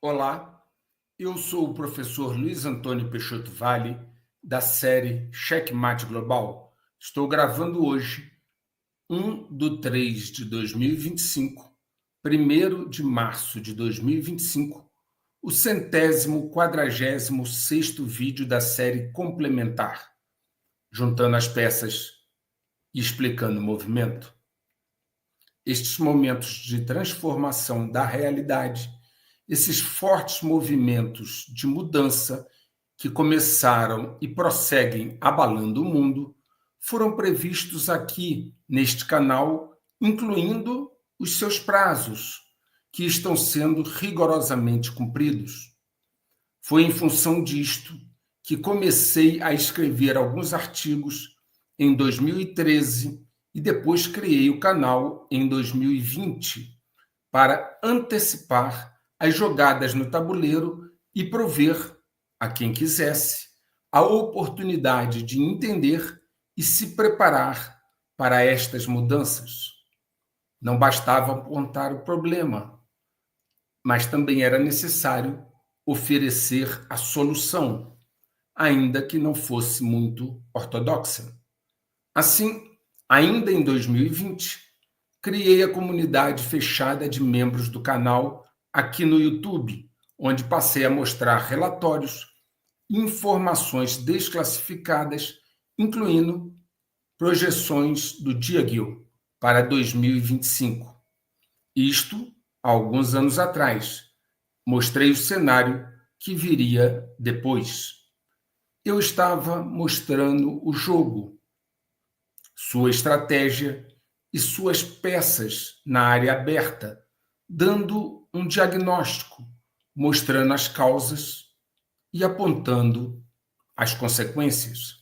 Olá, eu sou o professor Luiz Antônio Peixoto Vale, da série Checkmate Global. Estou gravando hoje, 1/3/2025, 1º de março de 2025, o 146º vídeo da série complementar, juntando as peças e explicando o movimento. Estes momentos de transformação da realidade, esses fortes movimentos de mudança que começaram e prosseguem abalando o mundo, foram previstos aqui neste canal, incluindo os seus prazos, que estão sendo rigorosamente cumpridos. Foi em função disto que comecei a escrever alguns artigos em 2013 e depois criei o canal em 2020 para antecipar as jogadas no tabuleiro e prover a quem quisesse a oportunidade de entender e se preparar para estas mudanças. Não bastava apontar o problema, mas também era necessário oferecer a solução, ainda que não fosse muito ortodoxa. Assim, ainda em 2020, criei a comunidade fechada de membros do canal aqui no YouTube, onde passei a mostrar relatórios, informações desclassificadas, incluindo projeções do Diageo para 2025. Isto há alguns anos atrás. Mostrei o cenário que viria depois. Eu estava mostrando o jogo, sua estratégia e suas peças na área aberta, dando um diagnóstico, mostrando as causas e apontando as consequências.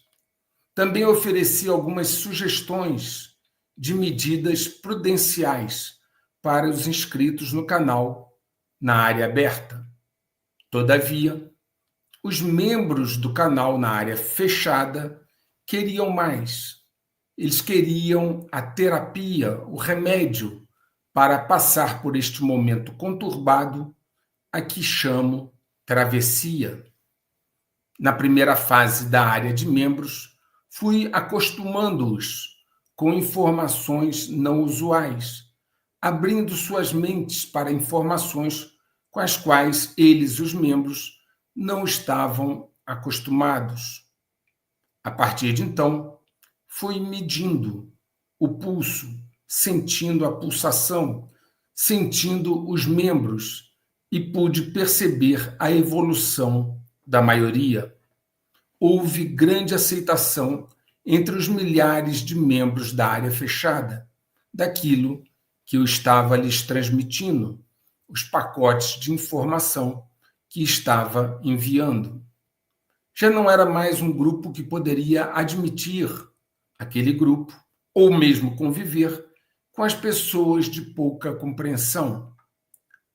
Também ofereci algumas sugestões de medidas prudenciais para os inscritos no canal na área aberta. Todavia, os membros do canal na área fechada queriam mais. Eles queriam a terapia, o remédio para passar por este momento conturbado, a que chamo travessia. Na primeira fase da área de membros, fui acostumando-os com informações não usuais, abrindo suas mentes para informações com as quais eles, os membros, não estavam acostumados. A partir de então, fui medindo o pulso, sentindo a pulsação, sentindo os membros e pude perceber a evolução da maioria. Houve grande aceitação entre os milhares de membros da área fechada, daquilo que eu estava lhes transmitindo, os pacotes de informação que estava enviando. Já não era mais um grupo que poderia admitir aquele grupo, ou mesmo conviver com as pessoas de pouca compreensão.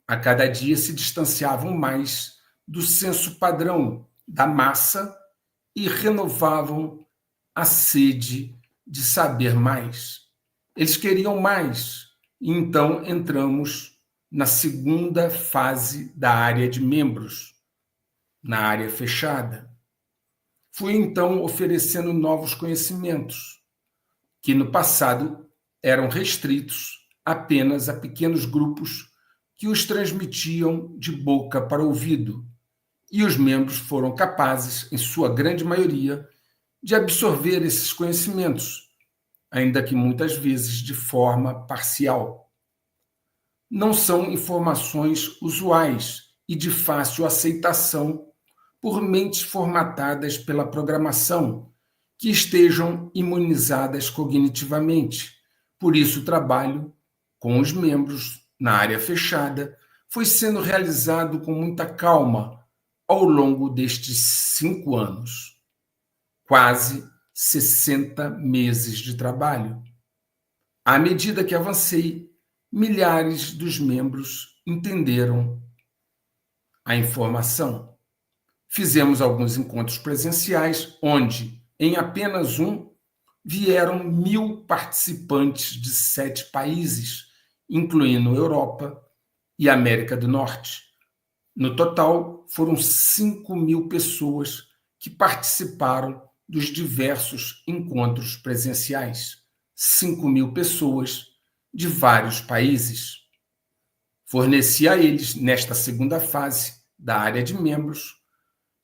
A cada dia se distanciavam mais do senso padrão da massa e renovavam a sede de saber mais. Eles queriam mais, e então entramos na segunda fase da área de membros, na área fechada. Fui então oferecendo novos conhecimentos, que no passado eram restritos apenas a pequenos grupos que os transmitiam de boca para ouvido, e os membros foram capazes, em sua grande maioria, de absorver esses conhecimentos, ainda que muitas vezes de forma parcial. Não são informações usuais e de fácil aceitação por mentes formatadas pela programação, que estejam imunizadas cognitivamente. Por isso, o trabalho com os membros na área fechada foi sendo realizado com muita calma ao longo destes 5 anos. Quase 60 meses de trabalho. À medida que avancei, milhares dos membros entenderam a informação. Fizemos alguns encontros presenciais, onde, em apenas um, vieram 1.000 participantes de 7 países, incluindo Europa e América do Norte. No total, foram 5.000 pessoas que participaram dos diversos encontros presenciais. 5.000 pessoas de vários países. Forneci a eles, nesta segunda fase da área de membros,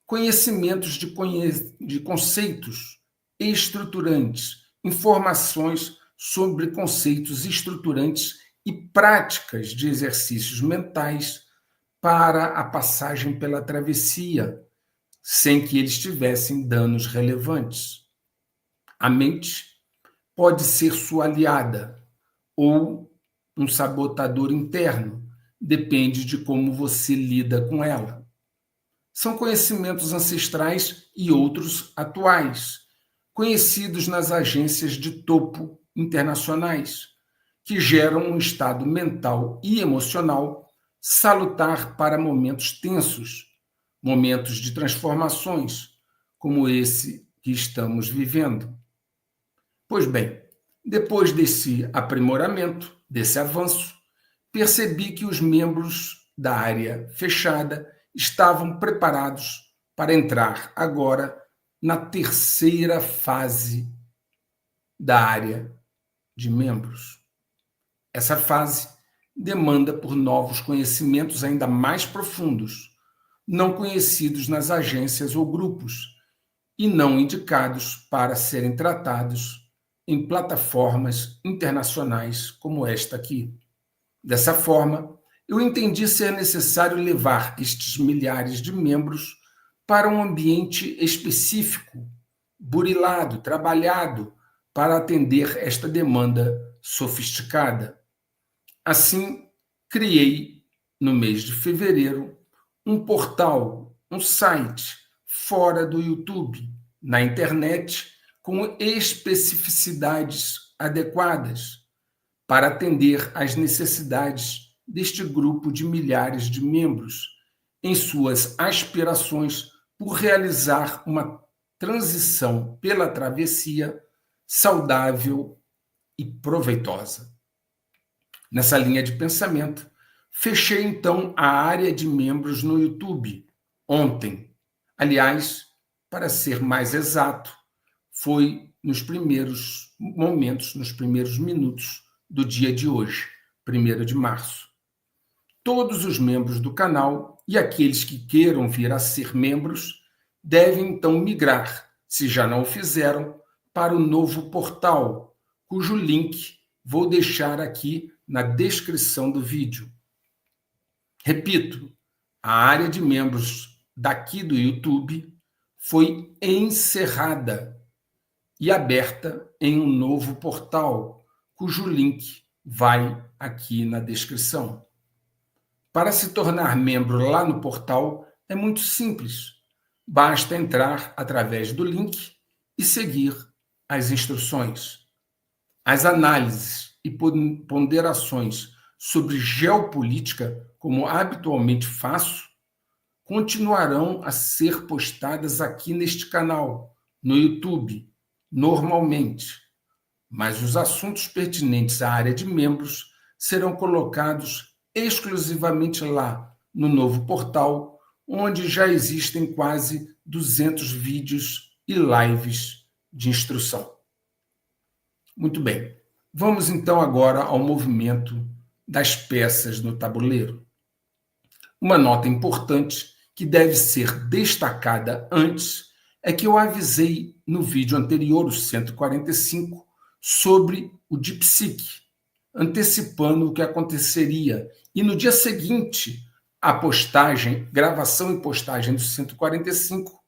conhecimentos de conceitos estruturantes, informações sobre conceitos estruturantes e práticas de exercícios mentais para a passagem pela travessia, sem que eles tivessem danos relevantes. A mente pode ser sua aliada ou um sabotador interno, depende de como você lida com ela. São conhecimentos ancestrais e outros atuais, conhecidos nas agências de topo internacionais, que geram um estado mental e emocional salutar para momentos tensos, momentos de transformações, como esse que estamos vivendo. Pois bem, depois desse aprimoramento, desse avanço, percebi que os membros da área fechada estavam preparados para entrar agora na terceira fase da área de membros. Essa fase demanda por novos conhecimentos ainda mais profundos, não conhecidos nas agências ou grupos e não indicados para serem tratados em plataformas internacionais como esta aqui. Dessa forma, eu entendi ser necessário levar estes milhares de membros para um ambiente específico, burilado, trabalhado, para atender esta demanda sofisticada. Assim, criei, no mês de fevereiro, um portal, um site, fora do YouTube, na internet, com especificidades adequadas, para atender às necessidades deste grupo de milhares de membros, em suas aspirações por realizar uma transição pela travessia saudável e proveitosa. Nessa linha de pensamento, fechei então a área de membros no YouTube ontem. Aliás, para ser mais exato, foi nos primeiros momentos, nos primeiros minutos do dia de hoje, 1º de março. Todos os membros do canal e aqueles que queiram vir a ser membros devem então migrar, se já não o fizeram, para o novo portal, cujo link vou deixar aqui na descrição do vídeo. Repito, a área de membros daqui do YouTube foi encerrada e aberta em um novo portal, cujo link vai aqui na descrição. Para se tornar membro lá no portal é muito simples. Basta entrar através do link e seguir as instruções. As análises e ponderações sobre geopolítica, como habitualmente faço, continuarão a ser postadas aqui neste canal, no YouTube, normalmente. Mas os assuntos pertinentes à área de membros serão colocados exclusivamente lá, no novo portal, onde já existem quase 200 vídeos e lives de instrução. Muito bem, vamos então agora ao movimento das peças no tabuleiro. Uma nota importante que deve ser destacada antes é que eu avisei no vídeo anterior, o 145, sobre o DeepSeek, antecipando o que aconteceria. E no dia seguinte, a postagem, gravação e postagem do 145,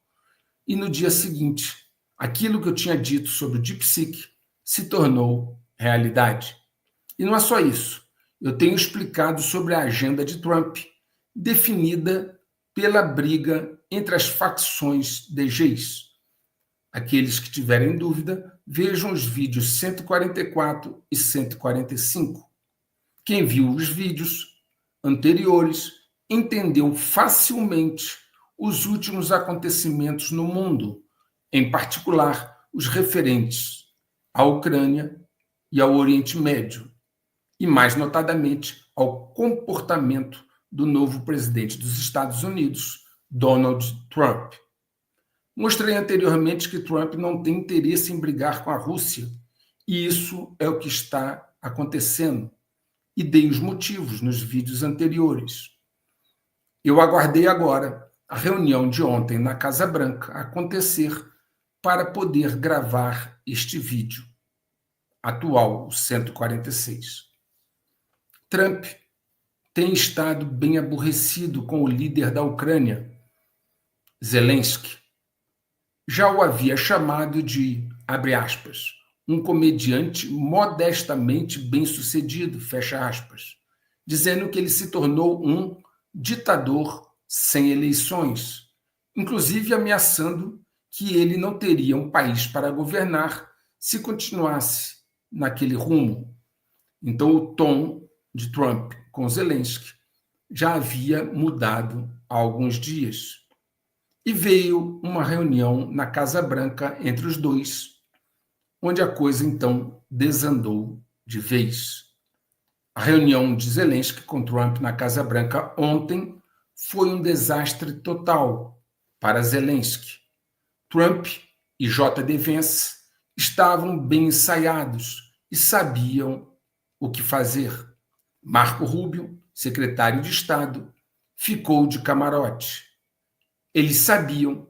e no dia seguinte, aquilo que eu tinha dito sobre o DeepSeek se tornou realidade. E não é só isso. Eu tenho explicado sobre a agenda de Trump, definida pela briga entre as facções DGs. Aqueles que tiverem dúvida, vejam os vídeos 144 e 145. Quem viu os vídeos anteriores entendeu facilmente os últimos acontecimentos no mundo, em particular os referentes à Ucrânia e ao Oriente Médio, e mais notadamente ao comportamento do novo presidente dos Estados Unidos, Donald Trump. Mostrei anteriormente que Trump não tem interesse em brigar com a Rússia, e isso é o que está acontecendo, e dei os motivos nos vídeos anteriores. Eu aguardei agora a reunião de ontem na Casa Branca acontecer para poder gravar este vídeo, atual, o 146. Trump tem estado bem aborrecido com o líder da Ucrânia, Zelensky. Já o havia chamado de, abre aspas, um comediante modestamente bem-sucedido, fecha aspas, dizendo que ele se tornou um ditador sem eleições, inclusive ameaçando que ele não teria um país para governar se continuasse naquele rumo. Então, o tom de Trump com Zelensky já havia mudado há alguns dias. E veio uma reunião na Casa Branca entre os dois, onde a coisa então desandou de vez. A reunião de Zelensky com Trump na Casa Branca ontem foi um desastre total para Zelensky. Trump e J.D. Vance estavam bem ensaiados e sabiam o que fazer. Marco Rubio, secretário de Estado, ficou de camarote. Eles sabiam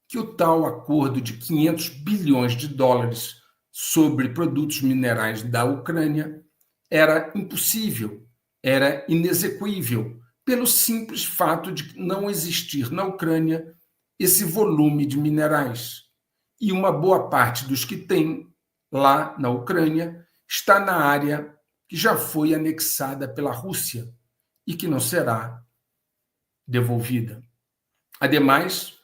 que o tal acordo de 500 bilhões de dólares sobre produtos minerais da Ucrânia era impossível, era inexequível, pelo simples fato de não existir na Ucrânia esse volume de minerais. E uma boa parte dos que tem lá na Ucrânia está na área que já foi anexada pela Rússia e que não será devolvida. Ademais,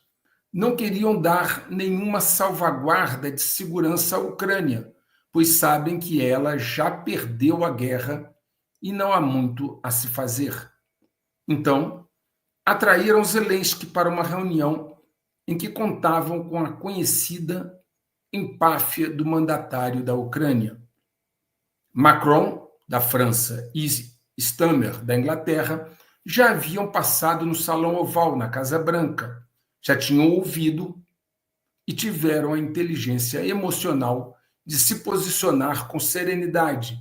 não queriam dar nenhuma salvaguarda de segurança à Ucrânia, pois sabem que ela já perdeu a guerra e não há muito a se fazer. Então, atraíram Zelensky para uma reunião em que contavam com a conhecida empáfia do mandatário da Ucrânia. Macron, da França, e Starmer, da Inglaterra, já haviam passado no Salão Oval, na Casa Branca, já tinham ouvido e tiveram a inteligência emocional de se posicionar com serenidade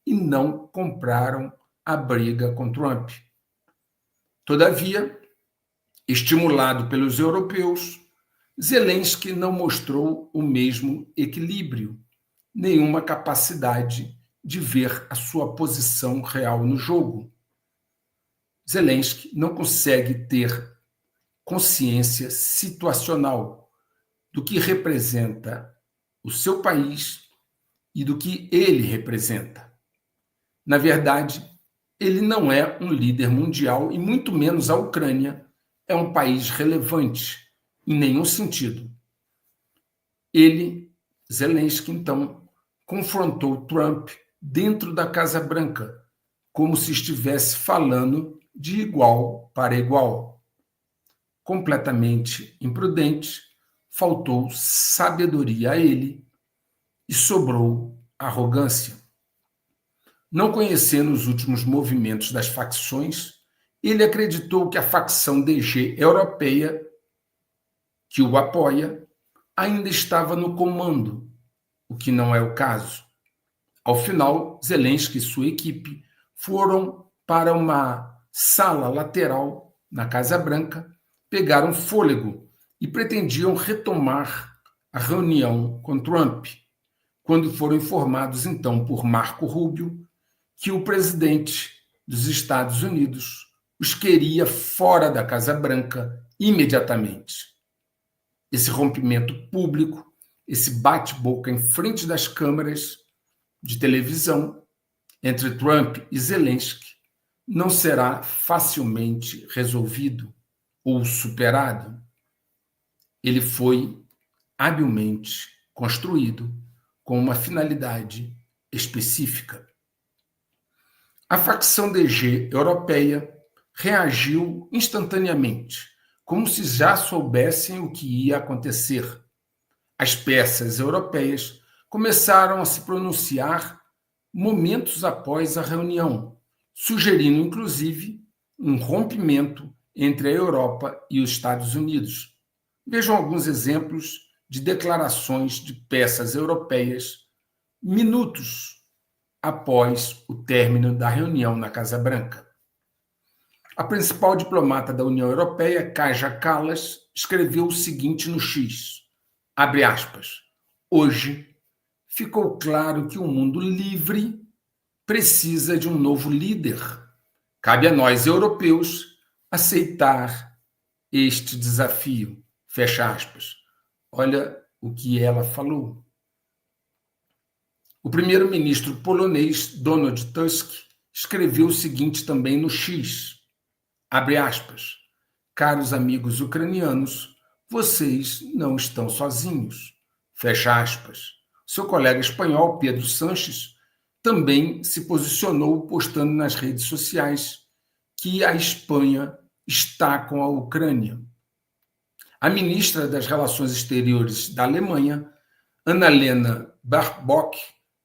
e não compraram a briga com Trump. Todavia, estimulado pelos europeus, Zelensky não mostrou o mesmo equilíbrio, nenhuma capacidade de ver a sua posição real no jogo. Zelensky não consegue ter consciência situacional do que representa o seu país e do que ele representa. Na verdade, ele não é um líder mundial e muito menos a Ucrânia é um país relevante em nenhum sentido. Ele, Zelensky, então, confrontou Trump dentro da Casa Branca, como se estivesse falando de igual para igual. Completamente imprudente, faltou sabedoria a ele e sobrou arrogância. Não conhecendo os últimos movimentos das facções, ele acreditou que a facção DG europeia, que o apoia, ainda estava no comando, o que não é o caso. Ao final, Zelensky e sua equipe foram para uma sala lateral na Casa Branca, pegaram fôlego e pretendiam retomar a reunião com Trump, quando foram informados então por Marco Rubio que o presidente dos Estados Unidos os queria fora da Casa Branca imediatamente. Esse rompimento público, esse bate-boca em frente das câmeras de televisão entre Trump e Zelensky não será facilmente resolvido ou superado. Ele foi habilmente construído com uma finalidade específica. A facção DG europeia reagiu instantaneamente, como se já soubessem o que ia acontecer. As peças europeias começaram a se pronunciar momentos após a reunião, sugerindo, inclusive, um rompimento entre a Europa e os Estados Unidos. Vejam alguns exemplos de declarações de peças europeias minutos após o término da reunião na Casa Branca. A principal diplomata da União Europeia, Kaja Kallas, escreveu o seguinte no X, abre aspas, hoje ficou claro que o mundo livre precisa de um novo líder. Cabe a nós, europeus, aceitar este desafio. Fecha aspas. Olha o que ela falou. O primeiro-ministro polonês, Donald Tusk, escreveu o seguinte também no X, abre aspas, caros amigos ucranianos, vocês não estão sozinhos. Fecha aspas. Seu colega espanhol, Pedro Sánchez, também se posicionou postando nas redes sociais que a Espanha está com a Ucrânia. A ministra das Relações Exteriores da Alemanha, Annalena Baerbock,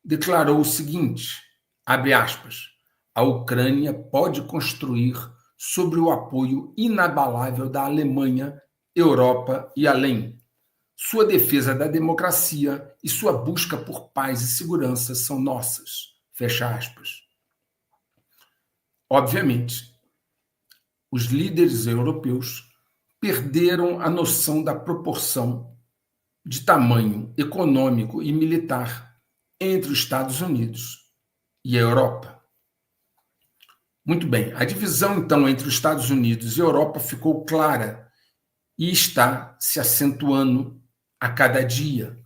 declarou o seguinte, abre aspas, a Ucrânia pode construir sobre o apoio inabalável da Alemanha, Europa e além. Sua defesa da democracia e sua busca por paz e segurança são nossas. Fecha aspas. Obviamente, os líderes europeus perderam a noção da proporção de tamanho econômico e militar entre os Estados Unidos e a Europa. Muito bem, a divisão, então, entre os Estados Unidos e a Europa ficou clara e está se acentuando a cada dia.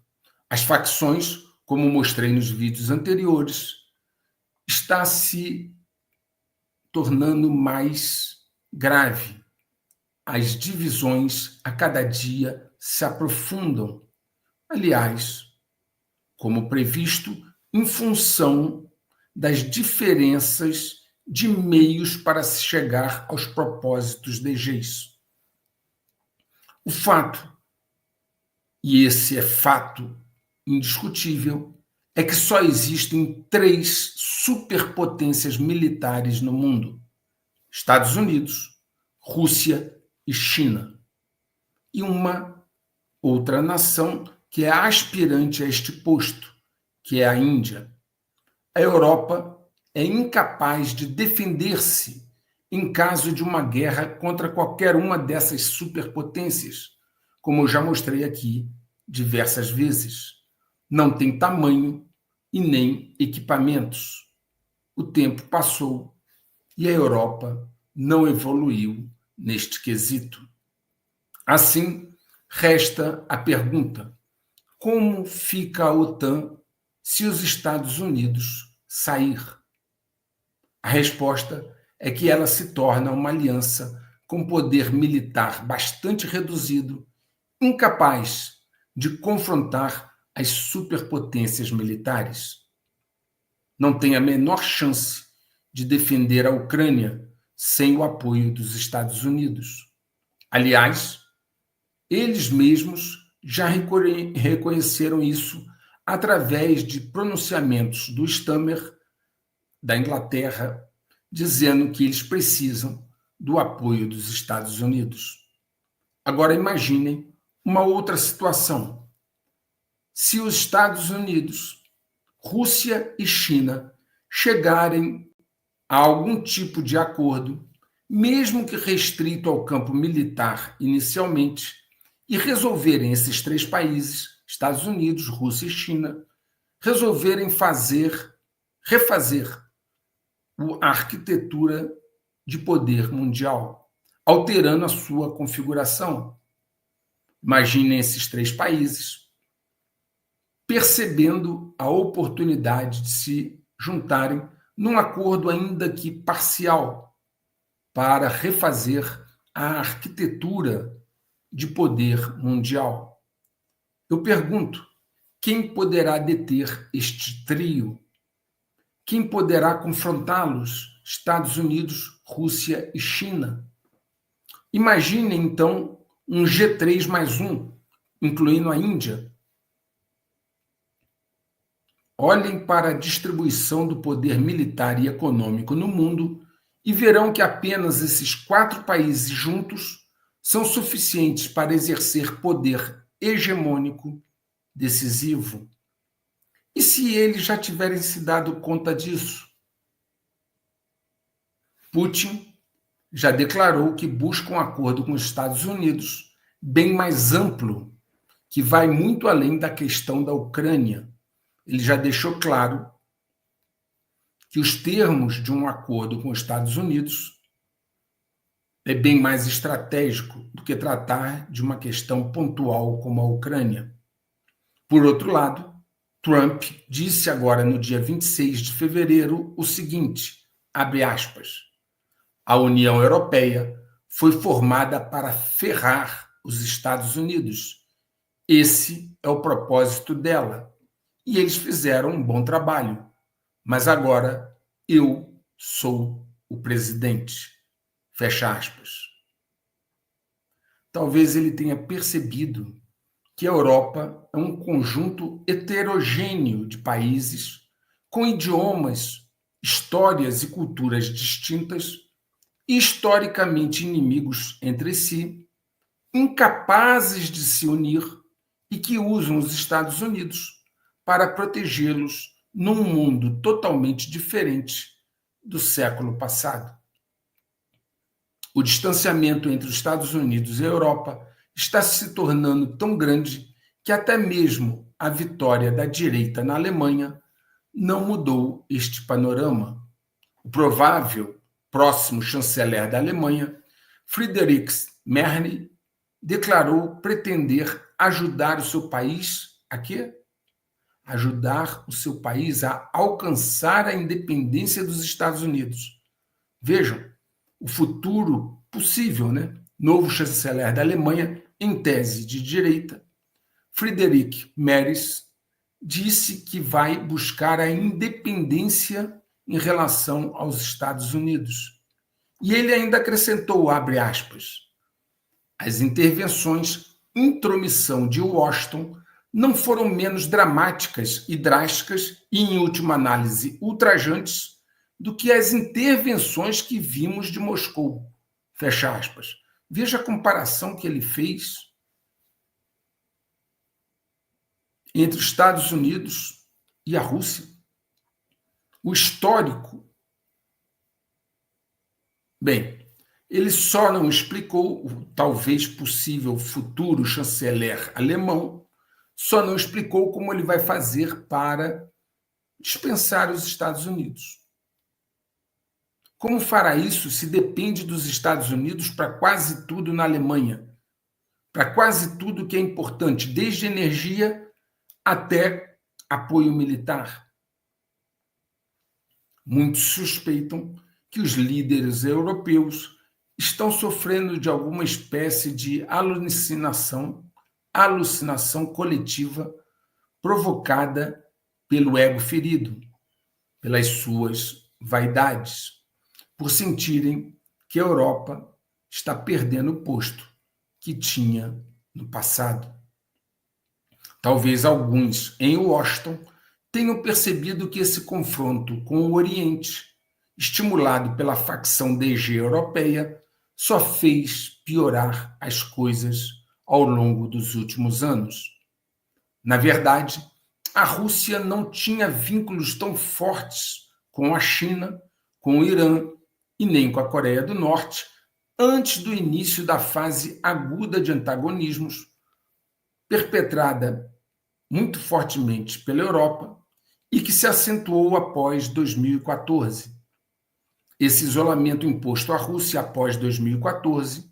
As facções, como mostrei nos vídeos anteriores, está se tornando mais grave. As divisões a cada dia se aprofundam. Aliás, como previsto, em função das diferenças de meios para se chegar aos propósitos de Geis. O fato, e esse é fato indiscutível, é que só existem 3 superpotências militares no mundo: Estados Unidos, Rússia e China. E uma outra nação que é aspirante a este posto, que é a Índia. A Europa é incapaz de defender-se em caso de uma guerra contra qualquer uma dessas superpotências, como eu já mostrei aqui diversas vezes. Não tem tamanho e nem equipamentos. O tempo passou e a Europa não evoluiu neste quesito. Assim, resta a pergunta: como fica a OTAN se os Estados Unidos sair? A resposta é que ela se torna uma aliança com poder militar bastante reduzido, incapaz de confrontar as superpotências militares. Não tem a menor chance de defender a Ucrânia sem o apoio dos Estados Unidos. Aliás, eles mesmos já reconheceram isso através de pronunciamentos do Starmer, da Inglaterra, dizendo que eles precisam do apoio dos Estados Unidos. Agora imaginem uma outra situação. Se os Estados Unidos, Rússia e China chegarem a algum tipo de acordo, mesmo que restrito ao campo militar inicialmente, e resolverem esses 3 países, Estados Unidos, Rússia e China, resolverem refazer a arquitetura de poder mundial, alterando a sua configuração. Imaginem esses 3 países percebendo a oportunidade de se juntarem num acordo ainda que parcial para refazer a arquitetura de poder mundial. Eu pergunto, quem poderá deter este trio? Quem poderá confrontá-los? Estados Unidos, Rússia e China. Imaginem, então, um G3+1, incluindo a Índia. Olhem para a distribuição do poder militar e econômico no mundo e verão que apenas esses 4 países juntos são suficientes para exercer poder hegemônico decisivo. E se eles já tiverem se dado conta disso? Putin já declarou que busca um acordo com os Estados Unidos bem mais amplo, que vai muito além da questão da Ucrânia. Ele já deixou claro que os termos de um acordo com os Estados Unidos é bem mais estratégico do que tratar de uma questão pontual como a Ucrânia. Por outro lado, Trump disse agora no dia 26 de fevereiro o seguinte, abre aspas, a União Europeia foi formada para ferrar os Estados Unidos. Esse é o propósito dela. E eles fizeram um bom trabalho. Mas agora eu sou o presidente. Fecha aspas. Talvez ele tenha percebido que a Europa é um conjunto heterogêneo de países com idiomas, histórias e culturas distintas, historicamente inimigos entre si, incapazes de se unir e que usam os Estados Unidos para protegê-los num mundo totalmente diferente do século passado. O distanciamento entre os Estados Unidos e a Europa está se tornando tão grande que até mesmo a vitória da direita na Alemanha não mudou este panorama. O provável próximo chanceler da Alemanha, Friedrich Merz, declarou pretender ajudar o seu país a quê? Ajudar o seu país a alcançar a independência dos Estados Unidos. Vejam, o futuro possível, né? Novo chanceler da Alemanha, em tese de direita, Friedrich Merz, disse que vai buscar a independência em relação aos Estados Unidos. E ele ainda acrescentou, abre aspas, as intervenções, intromissão de Washington não foram menos dramáticas e drásticas e, em última análise, ultrajantes do que as intervenções que vimos de Moscou. Fecha aspas. Veja a comparação que ele fez entre os Estados Unidos e a Rússia. O histórico. Bem, ele só não explicou o talvez possível futuro chanceler alemão, só não explicou como ele vai fazer para dispensar os Estados Unidos. Como fará isso se depende dos Estados Unidos para quase tudo na Alemanha? Para quase tudo que é importante, desde energia até apoio militar. Muitos suspeitam que os líderes europeus estão sofrendo de alguma espécie de alucinação coletiva provocada pelo ego ferido, pelas suas vaidades, por sentirem que a Europa está perdendo o posto que tinha no passado. Talvez alguns em Washington tenham percebido que esse confronto com o Oriente, estimulado pela facção DG europeia, só fez piorar as coisas ao longo dos últimos anos. Na verdade, a Rússia não tinha vínculos tão fortes com a China, com o Irã e nem com a Coreia do Norte antes do início da fase aguda de antagonismos perpetrada muito fortemente pela Europa e que se acentuou após 2014. Esse isolamento imposto à Rússia após 2014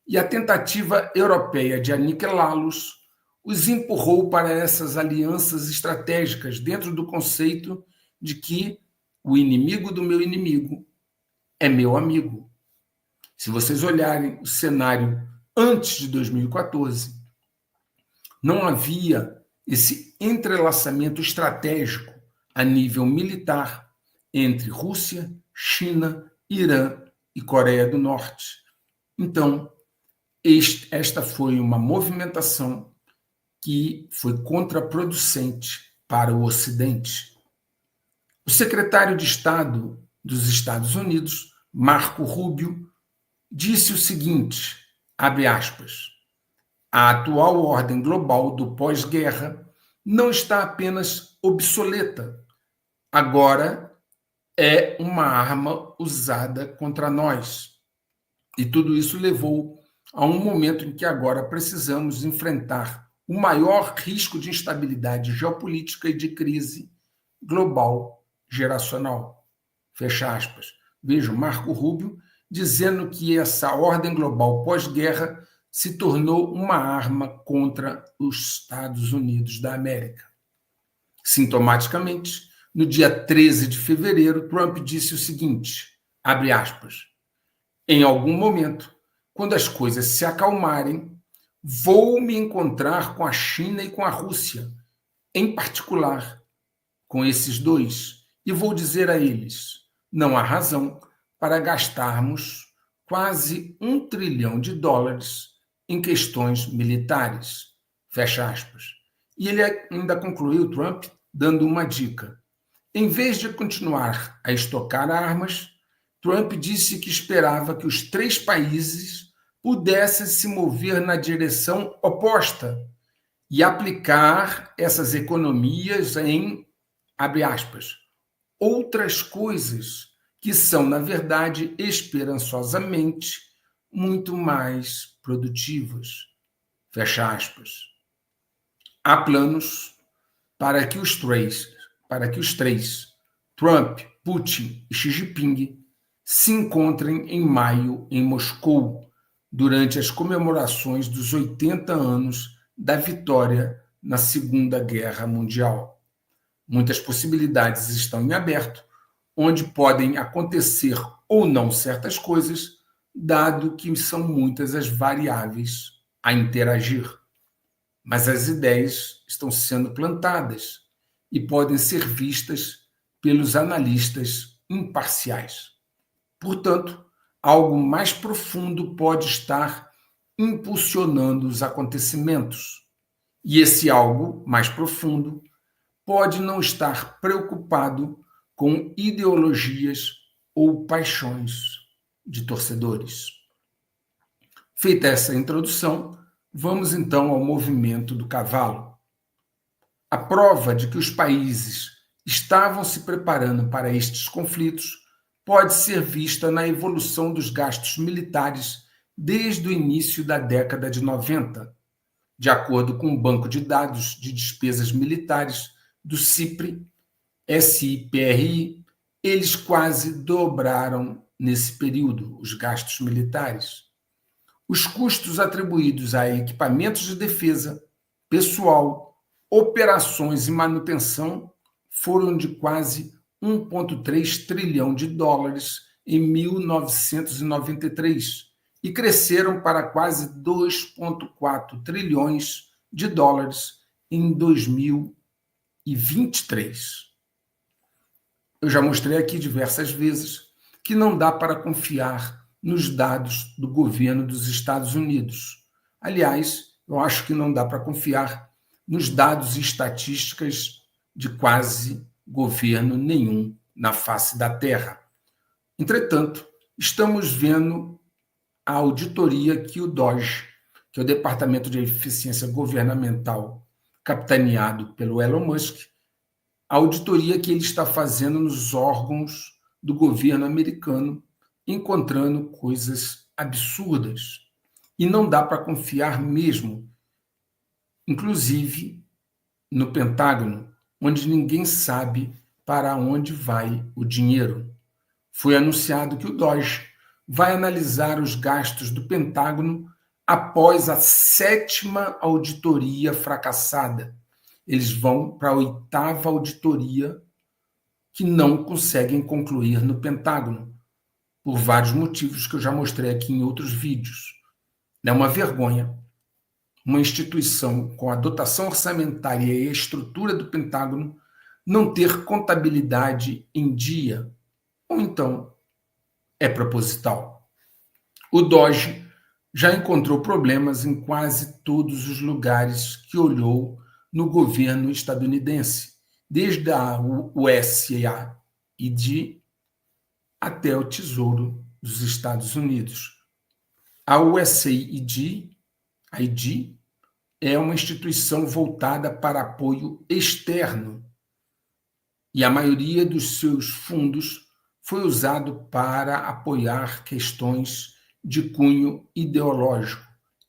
e a tentativa europeia de aniquilá-los os empurrou para essas alianças estratégicas dentro do conceito de que o inimigo do meu inimigo é meu amigo. Se vocês olharem o cenário antes de 2014, não havia esse entrelaçamento estratégico a nível militar entre Rússia, China, Irã e Coreia do Norte. Então, esta foi uma movimentação que foi contraproducente para o Ocidente. O secretário de Estado dos Estados Unidos, Marco Rubio, disse o seguinte, abre aspas, a atual ordem global do pós-guerra não está apenas obsoleta, agora é uma arma usada contra nós. E tudo isso levou a um momento em que agora precisamos enfrentar o maior risco de instabilidade geopolítica e de crise global geracional. Fecha aspas. Veja o Marco Rubio dizendo que essa ordem global pós-guerra se tornou uma arma contra os Estados Unidos da América. Sintomaticamente, no dia 13 de fevereiro, Trump disse o seguinte, abre aspas, em algum momento, quando as coisas se acalmarem, vou me encontrar com a China e com a Rússia, em particular, com esses dois, e vou dizer a eles, não há razão para gastarmos quase $1 trilhão em questões militares. Fecha aspas. E ele ainda concluiu, Trump, dando uma dica. Em vez de continuar a estocar armas, Trump disse que esperava que os 3 países pudessem se mover na direção oposta e aplicar essas economias em, abre aspas, outras coisas que são, na verdade, esperançosamente, muito mais produtivas. Fecha aspas. Há planos para que os três, Trump, Putin e Xi Jinping, se encontrem em maio em Moscou, durante as comemorações dos 80 anos da vitória na Segunda Guerra Mundial. Muitas possibilidades estão em aberto, onde podem acontecer ou não certas coisas, dado que são muitas as variáveis a interagir. Mas as ideias estão sendo plantadas e podem ser vistas pelos analistas imparciais. Portanto, algo mais profundo pode estar impulsionando os acontecimentos. E esse algo mais profundo pode não estar preocupado com ideologias ou paixões de torcedores. Feita essa introdução, vamos então ao movimento do cavalo. A prova de que os países estavam se preparando para estes conflitos pode ser vista na evolução dos gastos militares desde o início da década de 90. De acordo com o Banco de Dados de Despesas Militares do SIPRI, eles quase dobraram nesse período os gastos militares. Os custos atribuídos a equipamentos de defesa, pessoal, operações e manutenção foram de quase $1,3 trilhão em 1993 e cresceram para quase $2,4 trilhões em 2023. Eu já mostrei aqui diversas vezes que não dá para confiar nos dados do governo dos Estados Unidos. Aliás, eu acho que não dá para confiar nos dados e estatísticas de quase governo nenhum na face da Terra. Entretanto, estamos vendo a auditoria que o DOGE, que é o Departamento de Eficiência Governamental, capitaneado pelo Elon Musk, a auditoria que ele está fazendo nos órgãos do governo americano, encontrando coisas absurdas. E não dá para confiar mesmo, inclusive no Pentágono, onde ninguém sabe para onde vai o dinheiro. Foi anunciado que o DOGE vai analisar os gastos do Pentágono após a 7ª auditoria fracassada. Eles vão para a 8ª auditoria que não conseguem concluir no Pentágono, por vários motivos que eu já mostrei aqui em outros vídeos. É uma vergonha uma instituição com a dotação orçamentária e a estrutura do Pentágono não ter contabilidade em dia, ou então é proposital. O DOGE já encontrou problemas em quase todos os lugares que olhou no governo estadunidense, desde a USAID até o Tesouro dos Estados Unidos. A USAID é uma instituição voltada para apoio externo e a maioria dos seus fundos foi usado para apoiar questões de cunho ideológico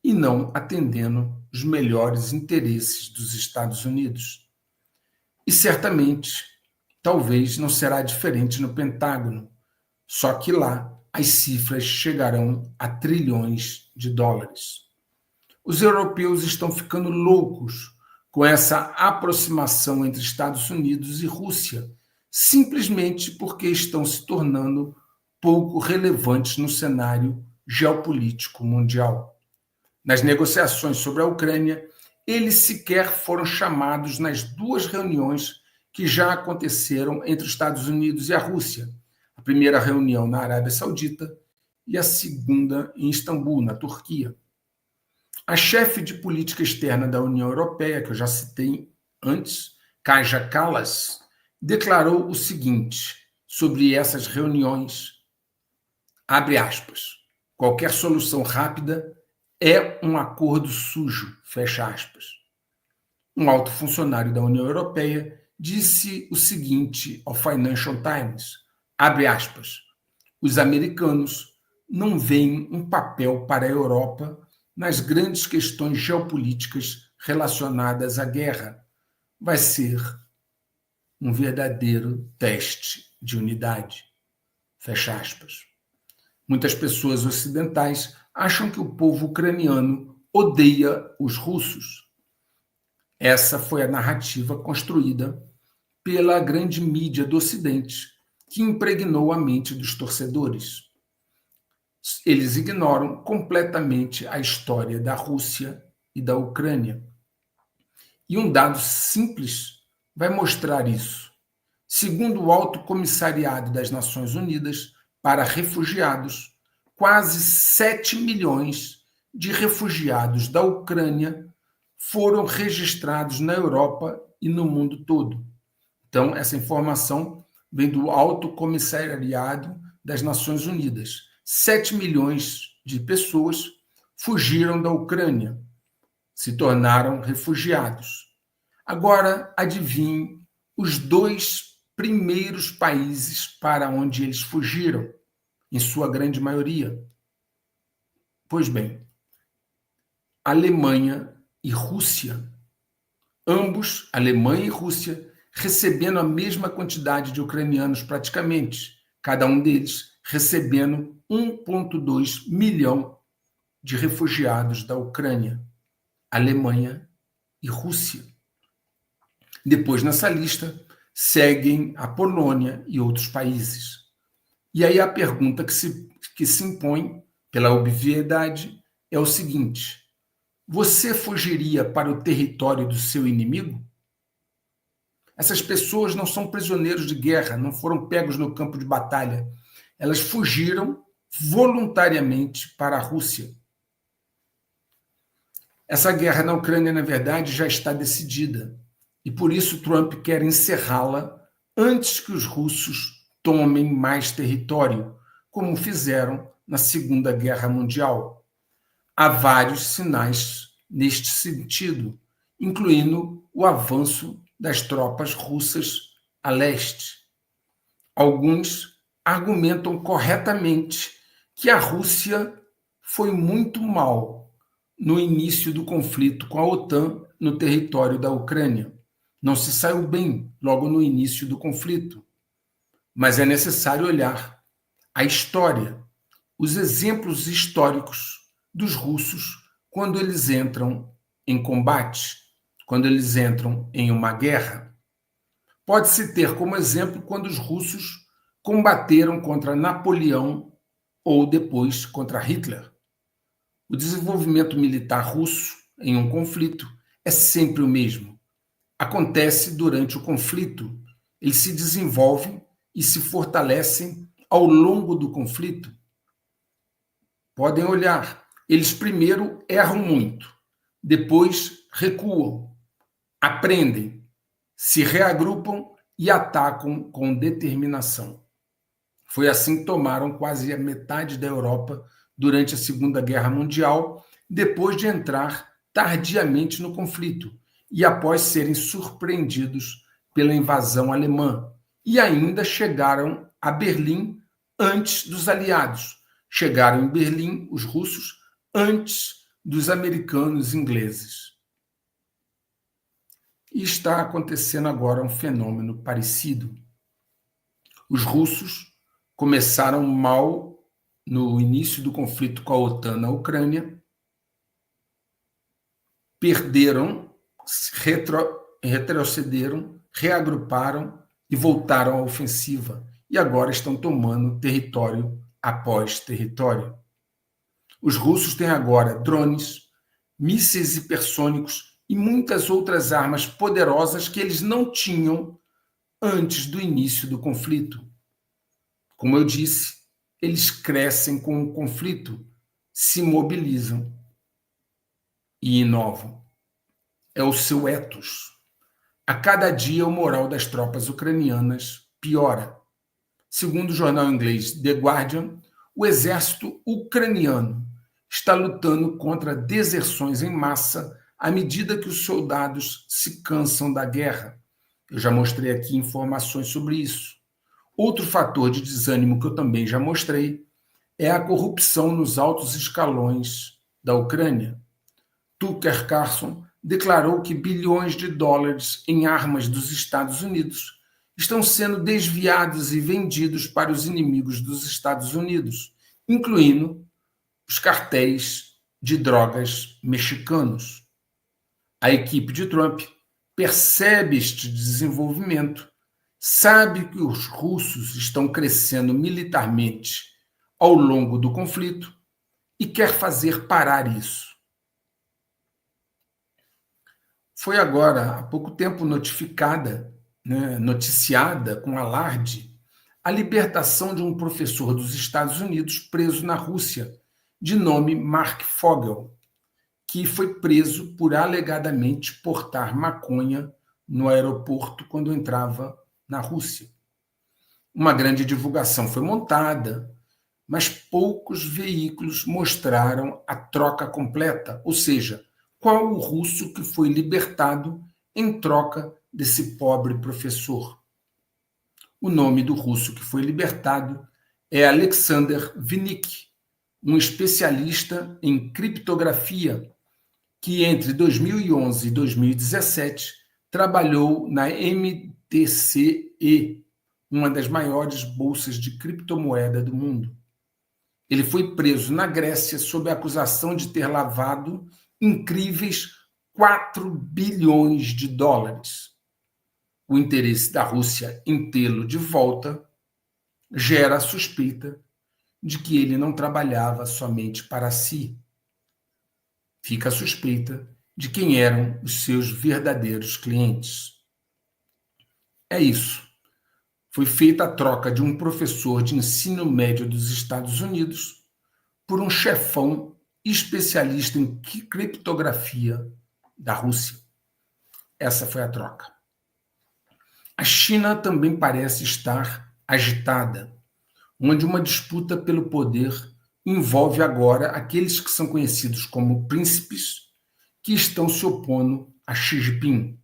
e não atendendo os melhores interesses dos Estados Unidos. E certamente, talvez não será diferente no Pentágono, só que lá as cifras chegarão a trilhões de dólares. Os europeus estão ficando loucos com essa aproximação entre Estados Unidos e Rússia, simplesmente porque estão se tornando pouco relevantes no cenário geopolítico mundial. Nas negociações sobre a Ucrânia, eles sequer foram chamados nas duas reuniões que já aconteceram entre os Estados Unidos e a Rússia. A primeira reunião na Arábia Saudita e a segunda em Istambul, na Turquia. A chefe de política externa da União Europeia, que eu já citei antes, Kaja Kallas, declarou o seguinte sobre essas reuniões, abre aspas, qualquer solução rápida é um acordo sujo, fecha aspas. Um alto funcionário da União Europeia disse o seguinte ao Financial Times, abre aspas, os americanos não veem um papel para a Europa nas grandes questões geopolíticas relacionadas à guerra. Vai ser um verdadeiro teste de unidade. Fecha aspas. Muitas pessoas ocidentais acham que o povo ucraniano odeia os russos. Essa foi a narrativa construída pela grande mídia do Ocidente, que impregnou a mente dos torcedores. Eles ignoram completamente a história da Rússia e da Ucrânia. E um dado simples vai mostrar isso. Segundo o Alto Comissariado das Nações Unidas para Refugiados, quase 7 milhões de refugiados da Ucrânia foram registrados na Europa e no mundo todo. Então, essa informação vem do Alto Comissariado das Nações Unidas. 7 milhões de pessoas fugiram da Ucrânia, se tornaram refugiados. Agora, adivinhe os 2 primeiros países para onde eles fugiram, em sua grande maioria. Pois bem, Alemanha e Rússia. Ambos, Alemanha e Rússia, recebendo a mesma quantidade de ucranianos praticamente, cada um deles recebendo 1,2 milhão de refugiados da Ucrânia, Alemanha e Rússia. Depois, nessa lista, seguem a Polônia e outros países. E aí a pergunta que se impõe, pela obviedade, é o seguinte: você fugiria para o território do seu inimigo? Essas pessoas não são prisioneiros de guerra, não foram pegos no campo de batalha. Elas fugiram voluntariamente para a Rússia. Essa guerra na Ucrânia, na verdade, já está decidida. E por isso Trump quer encerrá-la antes que os russos tomem mais território, como fizeram na Segunda Guerra Mundial. Há vários sinais neste sentido, incluindo o avanço das tropas russas a leste. Alguns argumentam corretamente que a Rússia foi muito mal no início do conflito com a OTAN no território da Ucrânia. Não se saiu bem logo no início do conflito. Mas é necessário olhar a história, os exemplos históricos dos russos quando eles entram em combate, quando eles entram em uma guerra. Pode-se ter como exemplo quando os russos combateram contra Napoleão ou depois contra Hitler. O desenvolvimento militar russo em um conflito é sempre o mesmo. Acontece durante o conflito. Eles se desenvolvem e se fortalecem ao longo do conflito. Podem olhar. Eles primeiro erram muito, depois recuam, aprendem, se reagrupam e atacam com determinação. Foi assim que tomaram quase a metade da Europa durante a Segunda Guerra Mundial, depois de entrar tardiamente no conflito e após serem surpreendidos pela invasão alemã. E ainda chegaram a Berlim antes dos aliados. Chegaram em Berlim, os russos, antes dos americanos e ingleses. E está acontecendo agora um fenômeno parecido. Os russos começaram mal no início do conflito com a OTAN na Ucrânia, perderam, retrocederam, reagruparam e voltaram à ofensiva. E agora estão tomando território após território. Os russos têm agora drones, mísseis hipersônicos e muitas outras armas poderosas que eles não tinham antes do início do conflito. Como eu disse, eles crescem com o conflito, se mobilizam e inovam. É o seu ethos. A cada dia, o moral das tropas ucranianas piora. Segundo o jornal inglês The Guardian, o exército ucraniano está lutando contra deserções em massa à medida que os soldados se cansam da guerra. Eu já mostrei aqui informações sobre isso. Outro fator de desânimo que eu também já mostrei é a corrupção nos altos escalões da Ucrânia. Tucker Carlson declarou que bilhões de dólares em armas dos Estados Unidos estão sendo desviados e vendidos para os inimigos dos Estados Unidos, incluindo os cartéis de drogas mexicanos. A equipe de Trump percebe este desenvolvimento, sabe que os russos estão crescendo militarmente ao longo do conflito e quer fazer parar isso. Foi agora, há pouco tempo, noticiada com alarde, a libertação de um professor dos Estados Unidos preso na Rússia, de nome Mark Fogel, que foi preso por alegadamente portar maconha no aeroporto quando entrava na Rússia. Uma grande divulgação foi montada, mas poucos veículos mostraram a troca completa, ou seja, qual o russo que foi libertado em troca desse pobre professor. O nome do russo que foi libertado é Alexander Vinnik, um especialista em criptografia que entre 2011 e 2017 trabalhou na MTCE, uma das maiores bolsas de criptomoeda do mundo. Ele foi preso na Grécia sob a acusação de ter lavado incríveis 4 bilhões de dólares. O interesse da Rússia em tê-lo de volta gera a suspeita de que ele não trabalhava somente para si. Fica a suspeita de quem eram os seus verdadeiros clientes. É isso. Foi feita a troca de um professor de ensino médio dos Estados Unidos por um chefão especialista em criptografia da Rússia. Essa foi a troca. A China também parece estar agitada, onde uma disputa pelo poder envolve agora aqueles que são conhecidos como príncipes, que estão se opondo a Xi Jinping.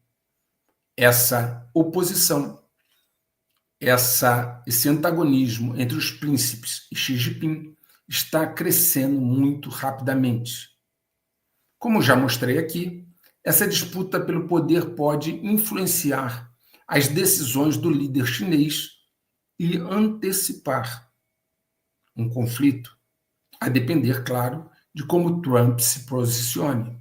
Essa oposição, esse antagonismo entre os príncipes e Xi Jinping está crescendo muito rapidamente. Como já mostrei aqui, essa disputa pelo poder pode influenciar as decisões do líder chinês e antecipar um conflito, a depender, claro, de como Trump se posicione.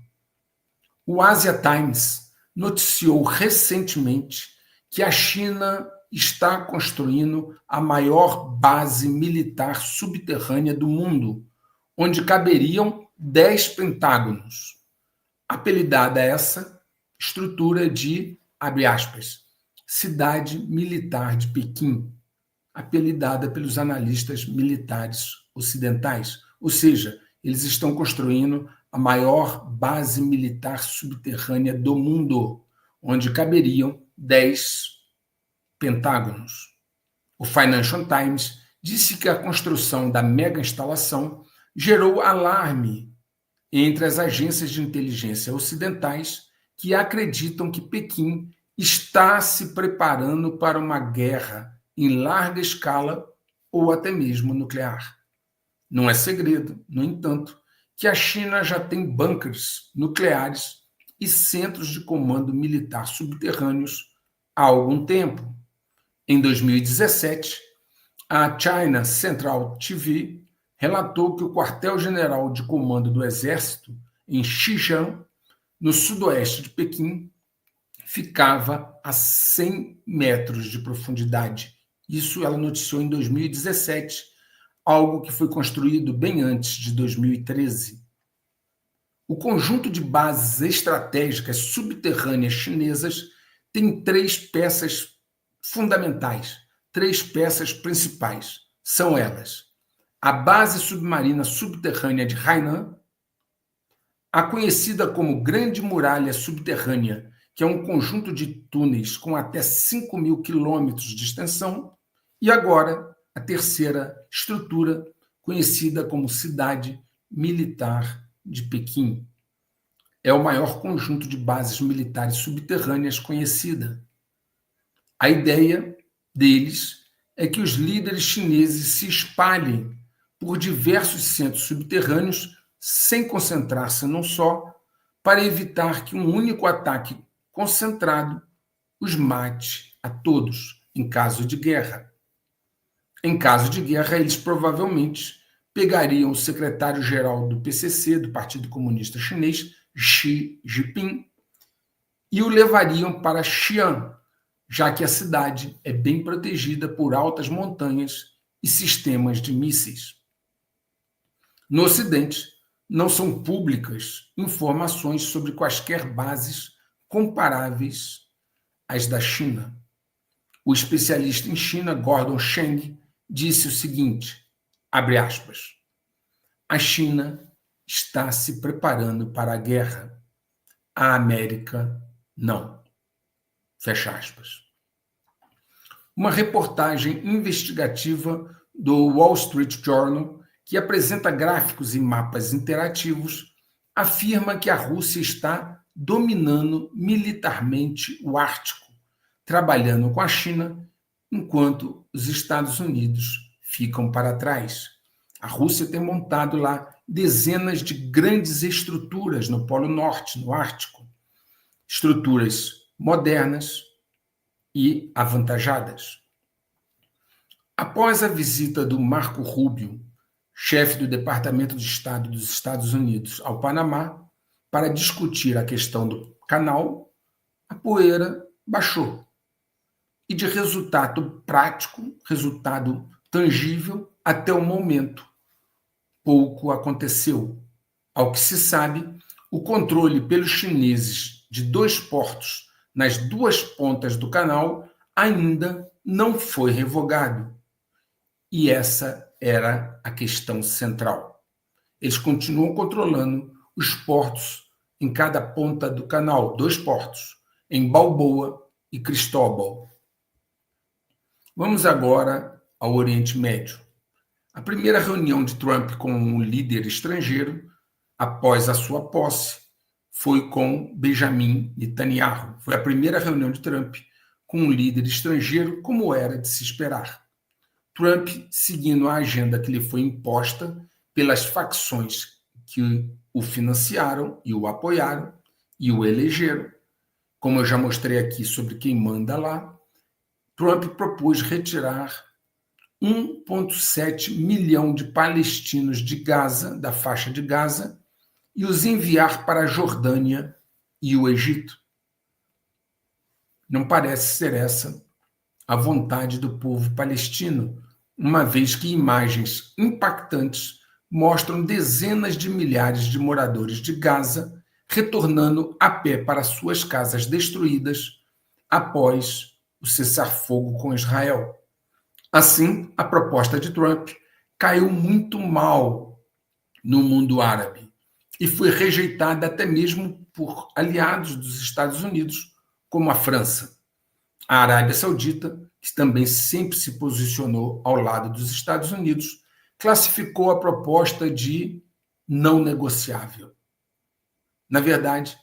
O Asia Times noticiou recentemente que a China está construindo a maior base militar subterrânea do mundo, onde caberiam 10 pentágonos. Apelidada essa estrutura de, abre aspas, Cidade Militar de Pequim, apelidada pelos analistas militares ocidentais. Ou seja, eles estão construindo a maior base militar subterrânea do mundo, onde caberiam 10 pentágonos. O Financial Times disse que a construção da mega instalação gerou alarme entre as agências de inteligência ocidentais que acreditam que Pequim está se preparando para uma guerra em larga escala ou até mesmo nuclear. Não é segredo, no entanto, que a China já tem bunkers nucleares e centros de comando militar subterrâneos há algum tempo. Em 2017, a China Central TV relatou que o quartel-general de comando do Exército, em Xizang, no sudoeste de Pequim, ficava a 100 metros de profundidade. Isso ela noticiou em 2017, algo que foi construído bem antes de 2013. O conjunto de bases estratégicas subterrâneas chinesas tem 3 peças fundamentais, 3 peças principais. São elas: a base submarina subterrânea de Hainan, a conhecida como Grande Muralha Subterrânea, que é um conjunto de túneis com até 5.000 quilômetros de extensão, e agora a terceira estrutura, conhecida como Cidade Militar de Pequim. É o maior conjunto de bases militares subterrâneas conhecida. A ideia deles é que os líderes chineses se espalhem por diversos centros subterrâneos sem concentrar-se num só, para evitar que um único ataque concentrado os mate a todos em caso de guerra. Em caso de guerra, eles provavelmente pegariam o secretário-geral do PCC, do Partido Comunista Chinês, Xi Jinping, e o levariam para Xi'an, já que a cidade é bem protegida por altas montanhas e sistemas de mísseis. No Ocidente, não são públicas informações sobre quaisquer bases comparáveis às da China. O especialista em China, Gordon Chang, disse o seguinte, abre aspas, a China está se preparando para a guerra, a América não. Fecha aspas. Uma reportagem investigativa do Wall Street Journal, que apresenta gráficos e mapas interativos, afirma que a Rússia está dominando militarmente o Ártico, trabalhando com a China, enquanto os Estados Unidos ficam para trás. A Rússia tem montado lá dezenas de grandes estruturas no Polo Norte, no Ártico. Estruturas modernas e avantajadas. Após a visita do Marco Rubio, chefe do Departamento de Estado dos Estados Unidos, ao Panamá, para discutir a questão do canal, a poeira baixou. E de resultado prático, resultado tangível, até o momento, pouco aconteceu. Ao que se sabe, o controle pelos chineses de 2 portos nas 2 pontas do canal ainda não foi revogado. E essa era a questão central. Eles continuam controlando os portos em cada ponta do canal, 2 portos, em Balboa e Cristóbal. Vamos agora ao Oriente Médio. A primeira reunião de Trump com um líder estrangeiro, após a sua posse, foi com Benjamin Netanyahu. Foi a primeira reunião de Trump com um líder estrangeiro, como era de se esperar. Trump, seguindo a agenda que lhe foi imposta pelas facções que o financiaram e o apoiaram e o elegeram, como eu já mostrei aqui sobre quem manda lá, Trump propôs retirar 1,7 milhão de palestinos de Gaza, da faixa de Gaza, e os enviar para a Jordânia e o Egito. Não parece ser essa a vontade do povo palestino, uma vez que imagens impactantes mostram dezenas de milhares de moradores de Gaza retornando a pé para suas casas destruídas após o cessar-fogo com Israel. Assim, a proposta de Trump caiu muito mal no mundo árabe e foi rejeitada até mesmo por aliados dos Estados Unidos, como a França. A Arábia Saudita que também sempre se posicionou ao lado dos Estados Unidos, classificou a proposta de não negociável. Na verdade,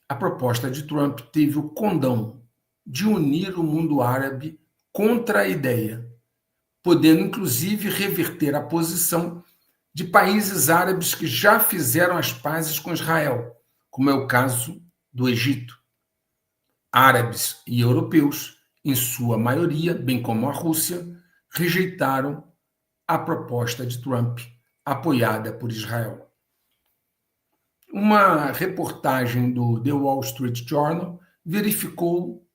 a proposta de Trump teve o condão de unir o mundo árabe contra a ideia, podendo inclusive reverter a posição de países árabes que já fizeram as pazes com Israel, como é o caso do Egito. Árabes e europeus, em sua maioria, bem como a Rússia, rejeitaram a proposta de Trump, apoiada por Israel. Uma reportagem do The Wall Street Journal verificou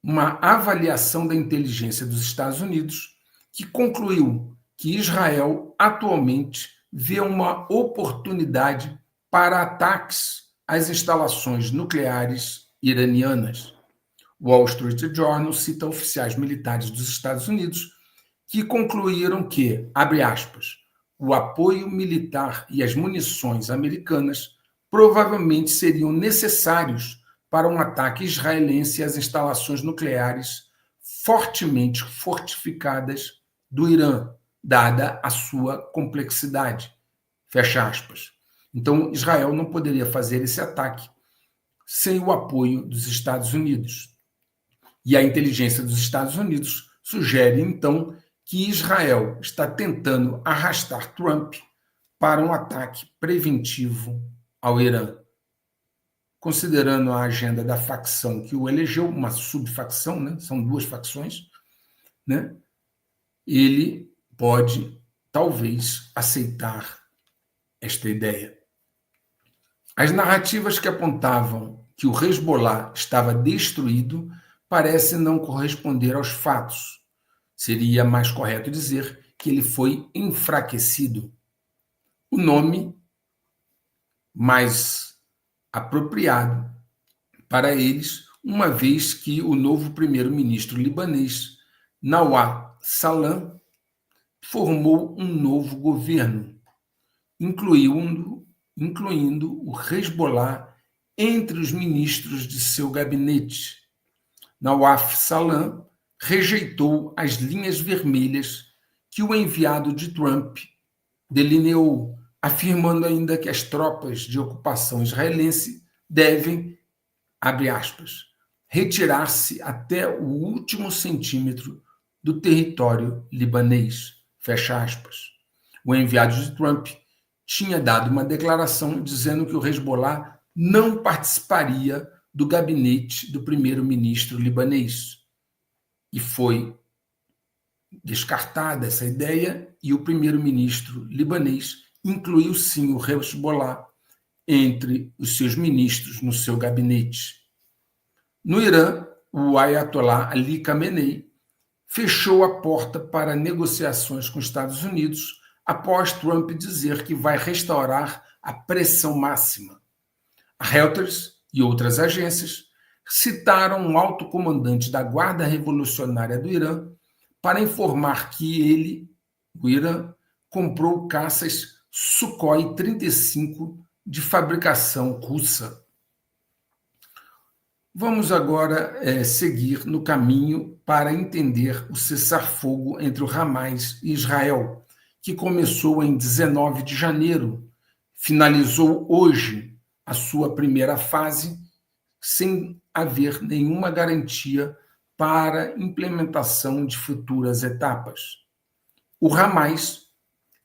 uma avaliação da inteligência dos Estados Unidos que concluiu que Israel atualmente vê uma oportunidade para ataques às instalações nucleares iranianas. O Wall Street Journal cita oficiais militares dos Estados Unidos que concluíram que, abre aspas, o apoio militar e as munições americanas provavelmente seriam necessários para um ataque israelense às instalações nucleares fortemente fortificadas do Irã, dada a sua complexidade. Fecha aspas. Então, Israel não poderia fazer esse ataque sem o apoio dos Estados Unidos. E a inteligência dos Estados Unidos sugere, então, que Israel está tentando arrastar Trump para um ataque preventivo ao Irã. Considerando a agenda da facção que o elegeu, uma subfacção, né? São duas facções, né? Ele pode, talvez, aceitar esta ideia. As narrativas que apontavam que o Hezbollah estava destruído parecem não corresponder aos fatos. Seria mais correto dizer que ele foi enfraquecido. O nome mais apropriado para eles, uma vez que o novo primeiro-ministro libanês, Nawaf Salam, formou um novo governo, incluindo o Hezbollah entre os ministros de seu gabinete. Nawaf Salam rejeitou as linhas vermelhas que o enviado de Trump delineou, afirmando ainda que as tropas de ocupação israelense devem, abre aspas, retirar-se até o último centímetro do território libanês, fecha aspas. O enviado de Trump tinha dado uma declaração dizendo que o Hezbollah não participaria do gabinete do primeiro-ministro libanês. E foi descartada essa ideia e o primeiro-ministro libanês incluiu sim o Hezbollah entre os seus ministros no seu gabinete. No Irã, o Ayatollah Ali Khamenei fechou a porta para negociações com os Estados Unidos após Trump dizer que vai restaurar a pressão máxima. A Reuters e outras agências citaram um alto comandante da Guarda Revolucionária do Irã para informar que ele, o Irã, comprou caças Sukhoi 35 de fabricação russa. Vamos agora seguir no caminho para entender o cessar-fogo entre o Hamas e Israel, que começou em 19 de janeiro, finalizou hoje a sua primeira fase, sem haver nenhuma garantia para implementação de futuras etapas. O Hamas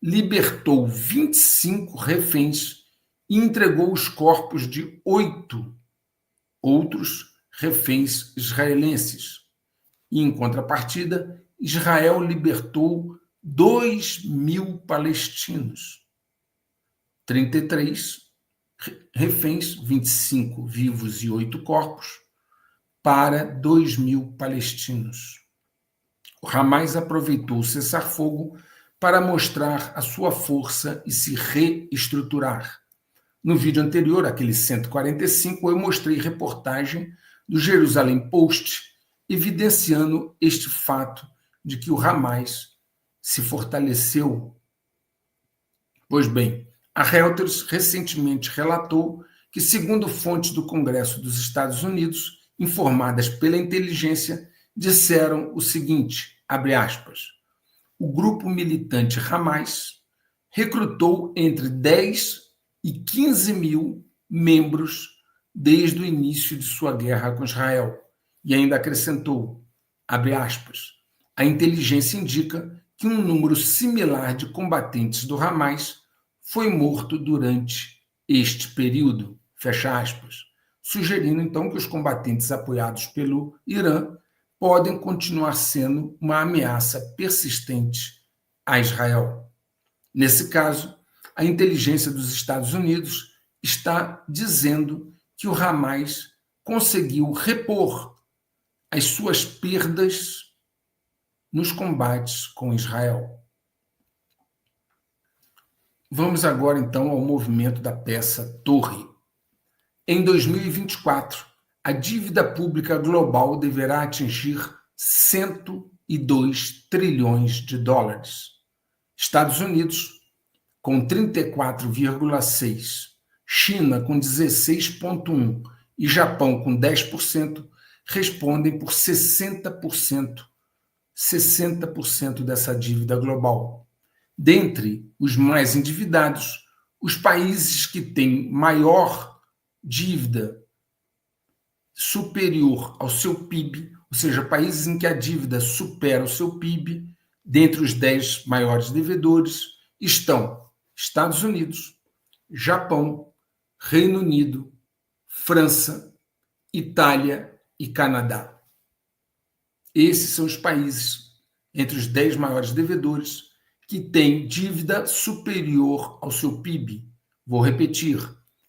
libertou 25 reféns e entregou os corpos de 8 outros reféns israelenses. E, em contrapartida, Israel libertou 2.000 palestinos, 33 reféns, 25 vivos e 8 corpos, para 2.000 palestinos. O Hamas aproveitou o cessar-fogo para mostrar a sua força e se reestruturar. No vídeo anterior, aquele 145, eu mostrei reportagem do Jerusalem Post evidenciando este fato de que o Hamas se fortaleceu. Pois bem, a Reuters recentemente relatou que, segundo fontes do Congresso dos Estados Unidos, informadas pela inteligência, disseram o seguinte, abre aspas, o grupo militante Hamas recrutou entre 10 e 15 mil membros desde o início de sua guerra com Israel. E ainda acrescentou, abre aspas, a inteligência indica que um número similar de combatentes do Hamas foi morto durante este período, fecha aspas, sugerindo então que os combatentes apoiados pelo Irã podem continuar sendo uma ameaça persistente a Israel. Nesse caso, a inteligência dos Estados Unidos está dizendo que o Hamas conseguiu repor as suas perdas nos combates com Israel. Vamos agora, então, ao movimento da peça Torre. Em 2024, a dívida pública global deverá atingir 102 trilhões de dólares. Estados Unidos, com 34,6%, China, com 16,1% e Japão, com 10%, respondem por 60% dessa dívida global. Dentre os mais endividados, os países que têm maior dívida superior ao seu PIB, ou seja, países em que a dívida supera o seu PIB, dentre os 10 maiores devedores, estão Estados Unidos, Japão, Reino Unido, França, Itália e Canadá. Esses são os países entre os 10 maiores devedores que têm dívida superior ao seu PIB. Vou repetir: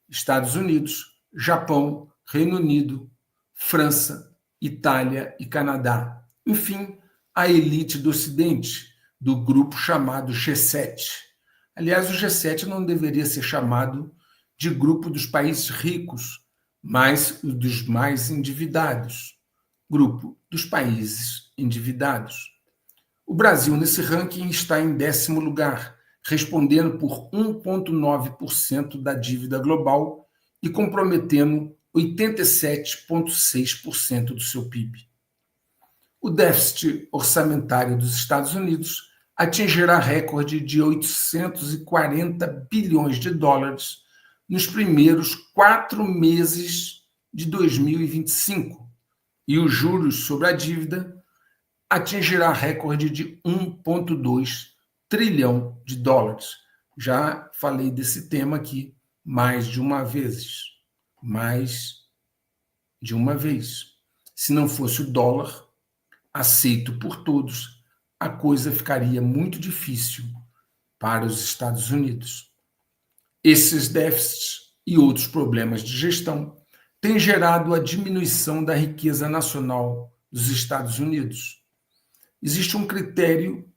Estados Unidos, Japão, Reino Unido, França, Itália e Canadá. Enfim, a elite do Ocidente, do grupo chamado G7. Aliás, o G7 não deveria ser chamado de grupo dos países ricos, mas dos mais endividados. Grupo dos países endividados. O Brasil, nesse ranking, está em 10º lugar, respondendo por 1,9% da dívida global e comprometendo 87,6% do seu PIB. O déficit orçamentário dos Estados Unidos atingirá recorde de 840 bilhões de dólares nos primeiros 4 meses de 2025, e os juros sobre a dívida atingirá recorde de 1,2 trilhão de dólares. Já falei desse tema aqui mais de uma vez. Se não fosse o dólar aceito por todos, a coisa ficaria muito difícil para os Estados Unidos. Esses déficits e outros problemas de gestão têm gerado a diminuição da riqueza nacional dos Estados Unidos. Existe um critério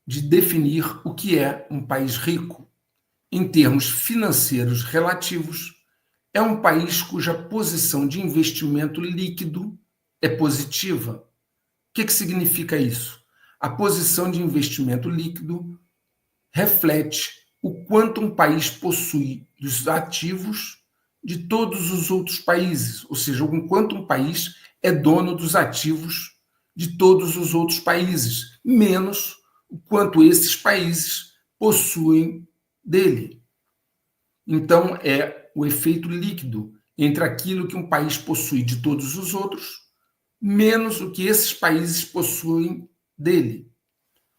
de definir o que é um país rico. Em termos financeiros relativos, é um país cuja posição de investimento líquido é positiva. O que significa isso? A posição de investimento líquido reflete o quanto um país possui dos ativos de todos os outros países, ou seja, o quanto um país é dono dos ativos de todos os outros países, menos o quanto esses países possuem dele. Então, é o efeito líquido entre aquilo que um país possui de todos os outros, menos o que esses países possuem dele.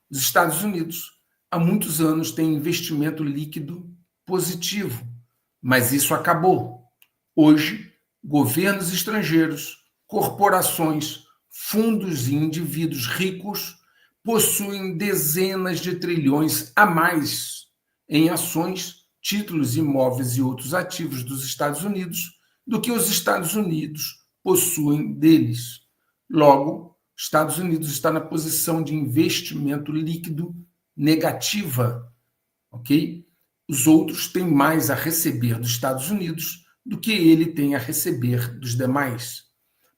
Os Estados Unidos, há muitos anos, têm investimento líquido positivo, mas isso acabou. Hoje, governos estrangeiros, corporações, fundos e indivíduos ricos possuem dezenas de trilhões a mais em ações, títulos, imóveis e outros ativos dos Estados Unidos do que os Estados Unidos possuem deles. Logo, Estados Unidos está na posição de investimento líquido negativa, ok? Os outros têm mais a receber dos Estados Unidos do que ele tem a receber dos demais.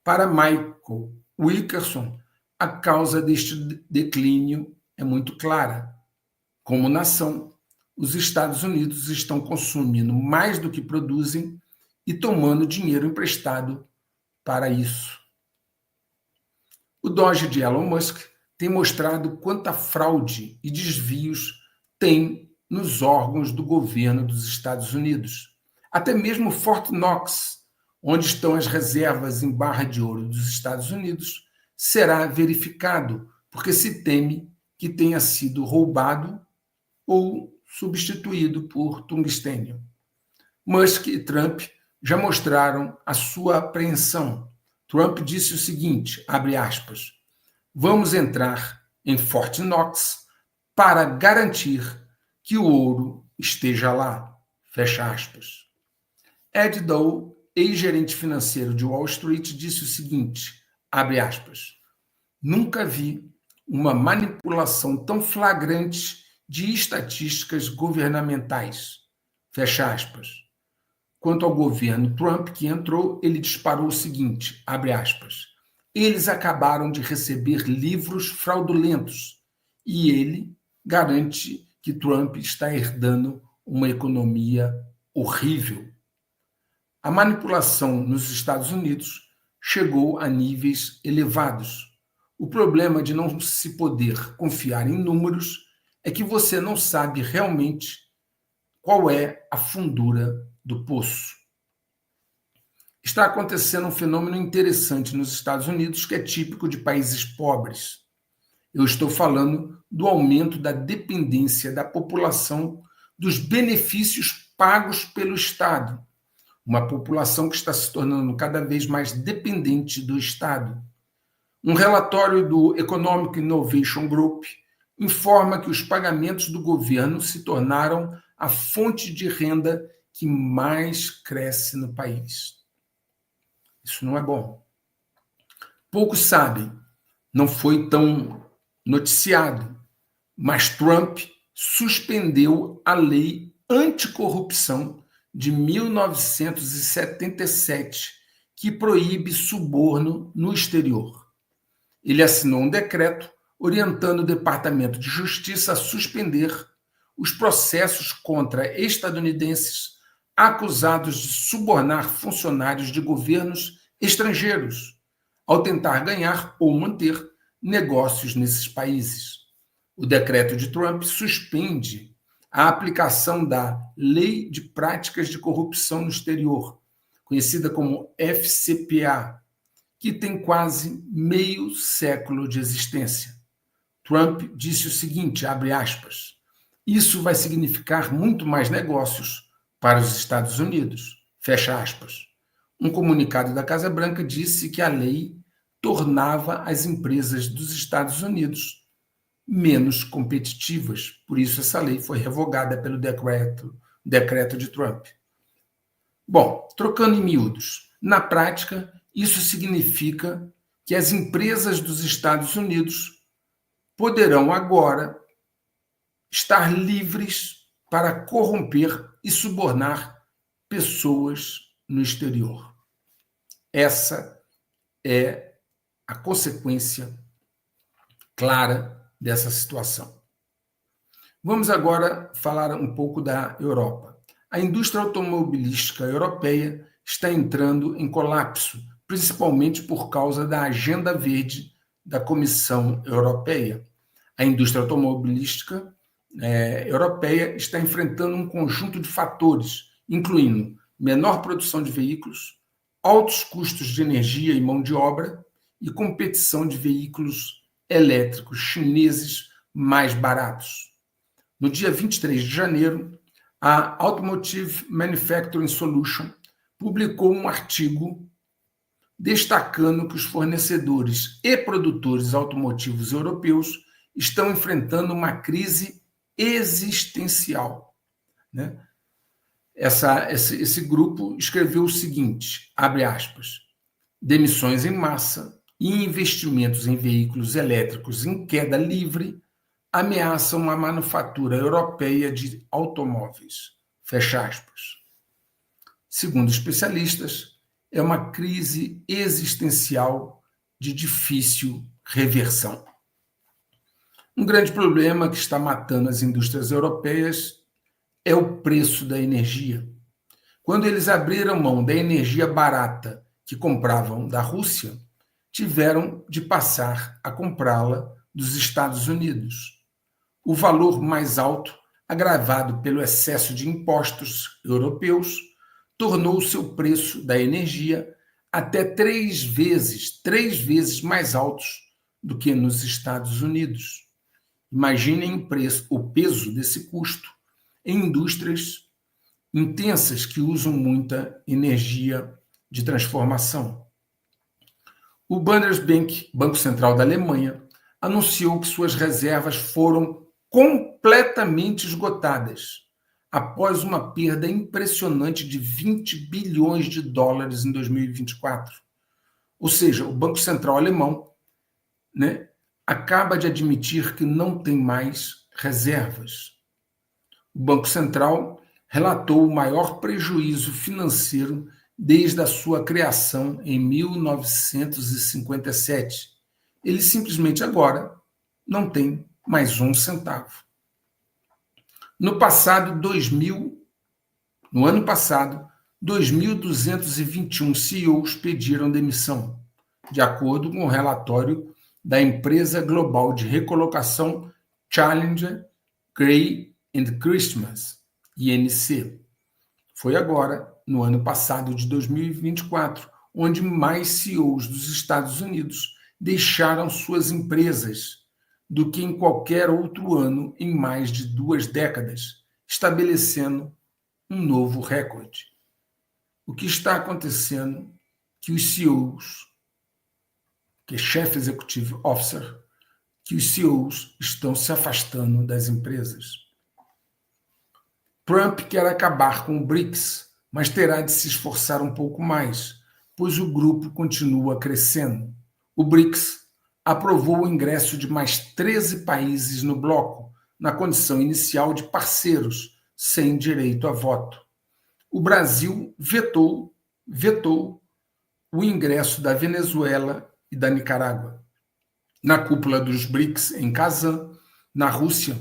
Para Michael Wilkerson, a causa deste declínio é muito clara. Como nação, os Estados Unidos estão consumindo mais do que produzem e tomando dinheiro emprestado para isso. O Doge de Elon Musk tem mostrado quanta fraude e desvios tem nos órgãos do governo dos Estados Unidos. Até mesmo Fort Knox, onde estão as reservas em barra de ouro dos Estados Unidos, será verificado, porque se teme que tenha sido roubado ou substituído por tungstênio. Musk e Trump já mostraram a sua apreensão. Trump disse o seguinte, abre aspas, vamos entrar em Fort Knox para garantir que o ouro esteja lá, fecha aspas. Ed Dow, ex-gerente financeiro de Wall Street, disse o seguinte, abre aspas, nunca vi uma manipulação tão flagrante de estatísticas governamentais, fecha aspas. Quanto ao governo Trump que entrou, ele disparou o seguinte, abre aspas, eles acabaram de receber livros fraudulentos e ele garante que Trump está herdando uma economia horrível. A manipulação nos Estados Unidos chegou a níveis elevados. O problema de não se poder confiar em números é que você não sabe realmente qual é a fundura do poço. Está acontecendo um fenômeno interessante nos Estados Unidos que é típico de países pobres. Eu estou falando do aumento da dependência da população dos benefícios pagos pelo Estado. Uma população que está se tornando cada vez mais dependente do Estado. Um relatório do Economic Innovation Group informa que os pagamentos do governo se tornaram a fonte de renda que mais cresce no país. Isso não é bom. Poucos sabem, não foi tão noticiado, mas Trump suspendeu a lei anticorrupção de 1977, que proíbe suborno no exterior. Ele assinou um decreto orientando o Departamento de Justiça a suspender os processos contra estadunidenses acusados de subornar funcionários de governos estrangeiros, ao tentar ganhar ou manter negócios nesses países. O decreto de Trump suspende a aplicação da Lei de Práticas de Corrupção no Exterior, conhecida como FCPA, que tem quase meio século de existência. Trump disse o seguinte, abre aspas, isso vai significar muito mais negócios para os Estados Unidos, fecha aspas. Um comunicado da Casa Branca disse que a lei tornava as empresas dos Estados Unidos menos competitivas, por isso essa lei foi revogada pelo decreto de Trump. Bom, trocando em miúdos, na prática, isso significa que as empresas dos Estados Unidos poderão agora estar livres para corromper e subornar pessoas no exterior. Essa é a consequência clara dessa situação. Vamos agora falar um pouco da Europa. A indústria automobilística europeia está entrando em colapso, principalmente por causa da agenda verde da Comissão Europeia. A indústria automobilística europeia está enfrentando um conjunto de fatores, incluindo menor produção de veículos, altos custos de energia e mão de obra e competição de veículos elétricos chineses mais baratos. No dia 23 de janeiro, a Automotive Manufacturing Solution publicou um artigo destacando que os fornecedores e produtores automotivos europeus estão enfrentando uma crise existencial. Né? Esse grupo escreveu o seguinte, abre aspas, demissões em massa e investimentos em veículos elétricos em queda livre ameaçam a manufatura europeia de automóveis, fecha aspas. Segundo especialistas, é uma crise existencial de difícil reversão. Um grande problema que está matando as indústrias europeias é o preço da energia. Quando eles abriram mão da energia barata que compravam da Rússia, tiveram de passar a comprá-la dos Estados Unidos. O valor mais alto, agravado pelo excesso de impostos europeus, tornou o seu preço da energia até três vezes mais altos do que nos Estados Unidos. Imaginem o peso desse custo em indústrias intensas que usam muita energia de transformação. O Bundesbank, Banco Central da Alemanha, anunciou que suas reservas foram completamente esgotadas após uma perda impressionante de 20 bilhões de dólares em 2024. Ou seja, o Banco Central alemão, acaba de admitir que não tem mais reservas. O Banco Central relatou o maior prejuízo financeiro desde a sua criação em 1957. Ele simplesmente agora não tem mais um centavo. No ano passado, 2.221 CEOs pediram demissão, de acordo com o relatório da empresa global de recolocação Challenger, Gray and Christmas, INC. Foi agora, no ano passado de 2024, onde mais CEOs dos Estados Unidos deixaram suas empresas do que em qualquer outro ano em mais de 2 décadas, estabelecendo um novo recorde. O que está acontecendo é que os CEOs, que é Chief Executive Officer, que os CEOs estão se afastando das empresas. Trump quer acabar com o BRICS, mas terá de se esforçar um pouco mais, pois o grupo continua crescendo. O BRICS aprovou o ingresso de mais 13 países no bloco, na condição inicial de parceiros, sem direito a voto. O Brasil vetou o ingresso da Venezuela e da Nicarágua. Na cúpula dos BRICS, em Kazan, na Rússia,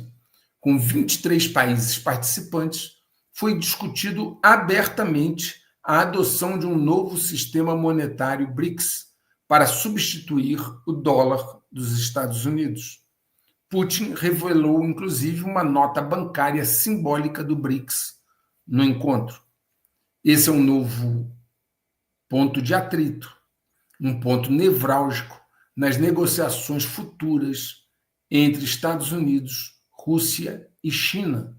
com 23 países participantes, foi discutido abertamente a adoção de um novo sistema monetário BRICS para substituir o dólar dos Estados Unidos. Putin revelou, inclusive, uma nota bancária simbólica do BRICS no encontro. Esse é um novo ponto de atrito, um ponto nevrálgico nas negociações futuras entre Estados Unidos, Rússia e China,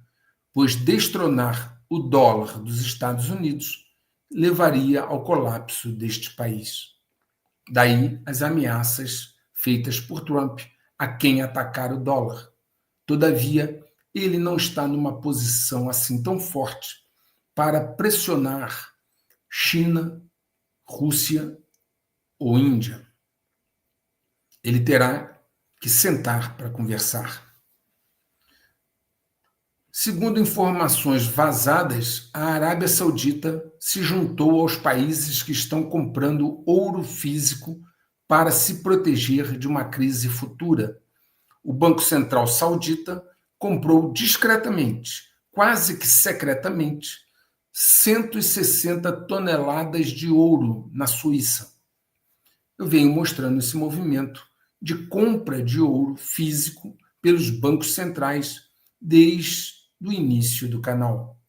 pois destronar o dólar dos Estados Unidos levaria ao colapso deste país. Daí as ameaças feitas por Trump a quem atacar o dólar. Todavia, ele não está numa posição assim tão forte para pressionar China, Rússia ou Índia. Ele terá que sentar para conversar. Segundo informações vazadas, a Arábia Saudita se juntou aos países que estão comprando ouro físico para se proteger de uma crise futura. O Banco Central Saudita comprou discretamente, quase que secretamente, 160 toneladas de ouro na Suíça. Eu venho mostrando esse movimento de compra de ouro físico pelos bancos centrais desde o início do canal.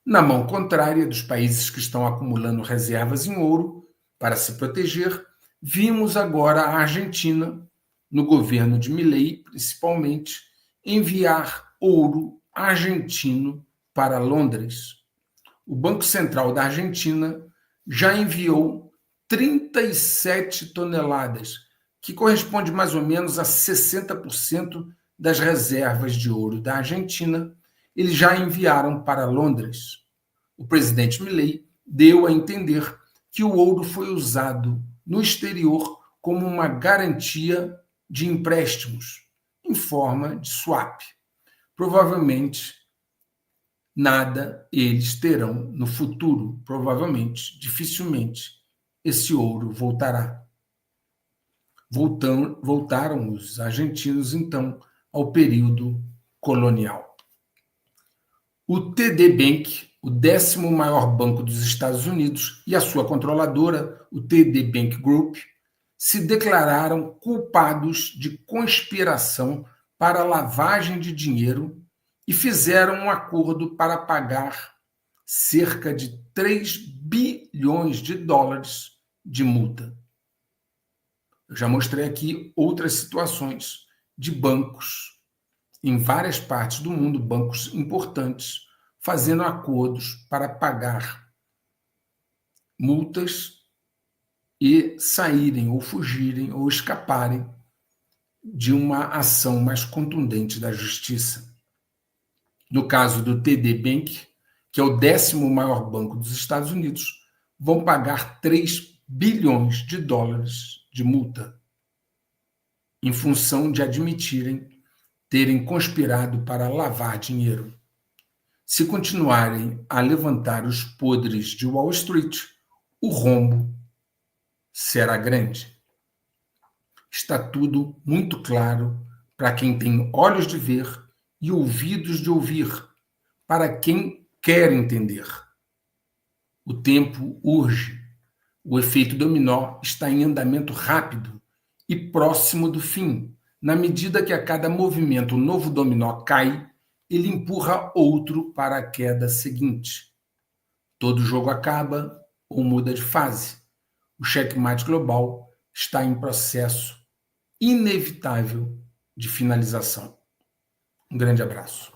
Na mão contrária dos países que estão acumulando reservas em ouro para se proteger, vimos agora a Argentina, no governo de Milei principalmente, enviar ouro argentino para Londres. O Banco Central da Argentina já enviou 37 toneladas, que corresponde mais ou menos a 60% das reservas de ouro da Argentina. Eles já enviaram para Londres. O presidente Milei deu a entender que o ouro foi usado no exterior como uma garantia de empréstimos, em forma de swap. Provavelmente, nada eles terão no futuro. Provavelmente, dificilmente, esse ouro voltará. Voltaram os argentinos, então, ao período colonial. O TD Bank, o 10º maior banco dos Estados Unidos, e a sua controladora, o TD Bank Group, se declararam culpados de conspiração para lavagem de dinheiro e fizeram um acordo para pagar cerca de 3 bilhões de dólares de multa. Eu já mostrei aqui outras situações de bancos em várias partes do mundo, bancos importantes, fazendo acordos para pagar multas e saírem ou fugirem ou escaparem de uma ação mais contundente da justiça. No caso do TD Bank, que é o 10º maior banco dos Estados Unidos, vão pagar 3 bilhões de dólares de multa em função de admitirem terem conspirado para lavar dinheiro. Se continuarem a levantar os podres de Wall Street, o rombo será grande. Está tudo muito claro para quem tem olhos de ver e ouvidos de ouvir, para quem quer entender. O tempo urge. O efeito dominó está em andamento rápido e próximo do fim. Na medida que a cada movimento o novo dominó cai, ele empurra outro para a queda seguinte. Todo jogo acaba ou muda de fase. O checkmate global está em processo inevitável de finalização. Um grande abraço.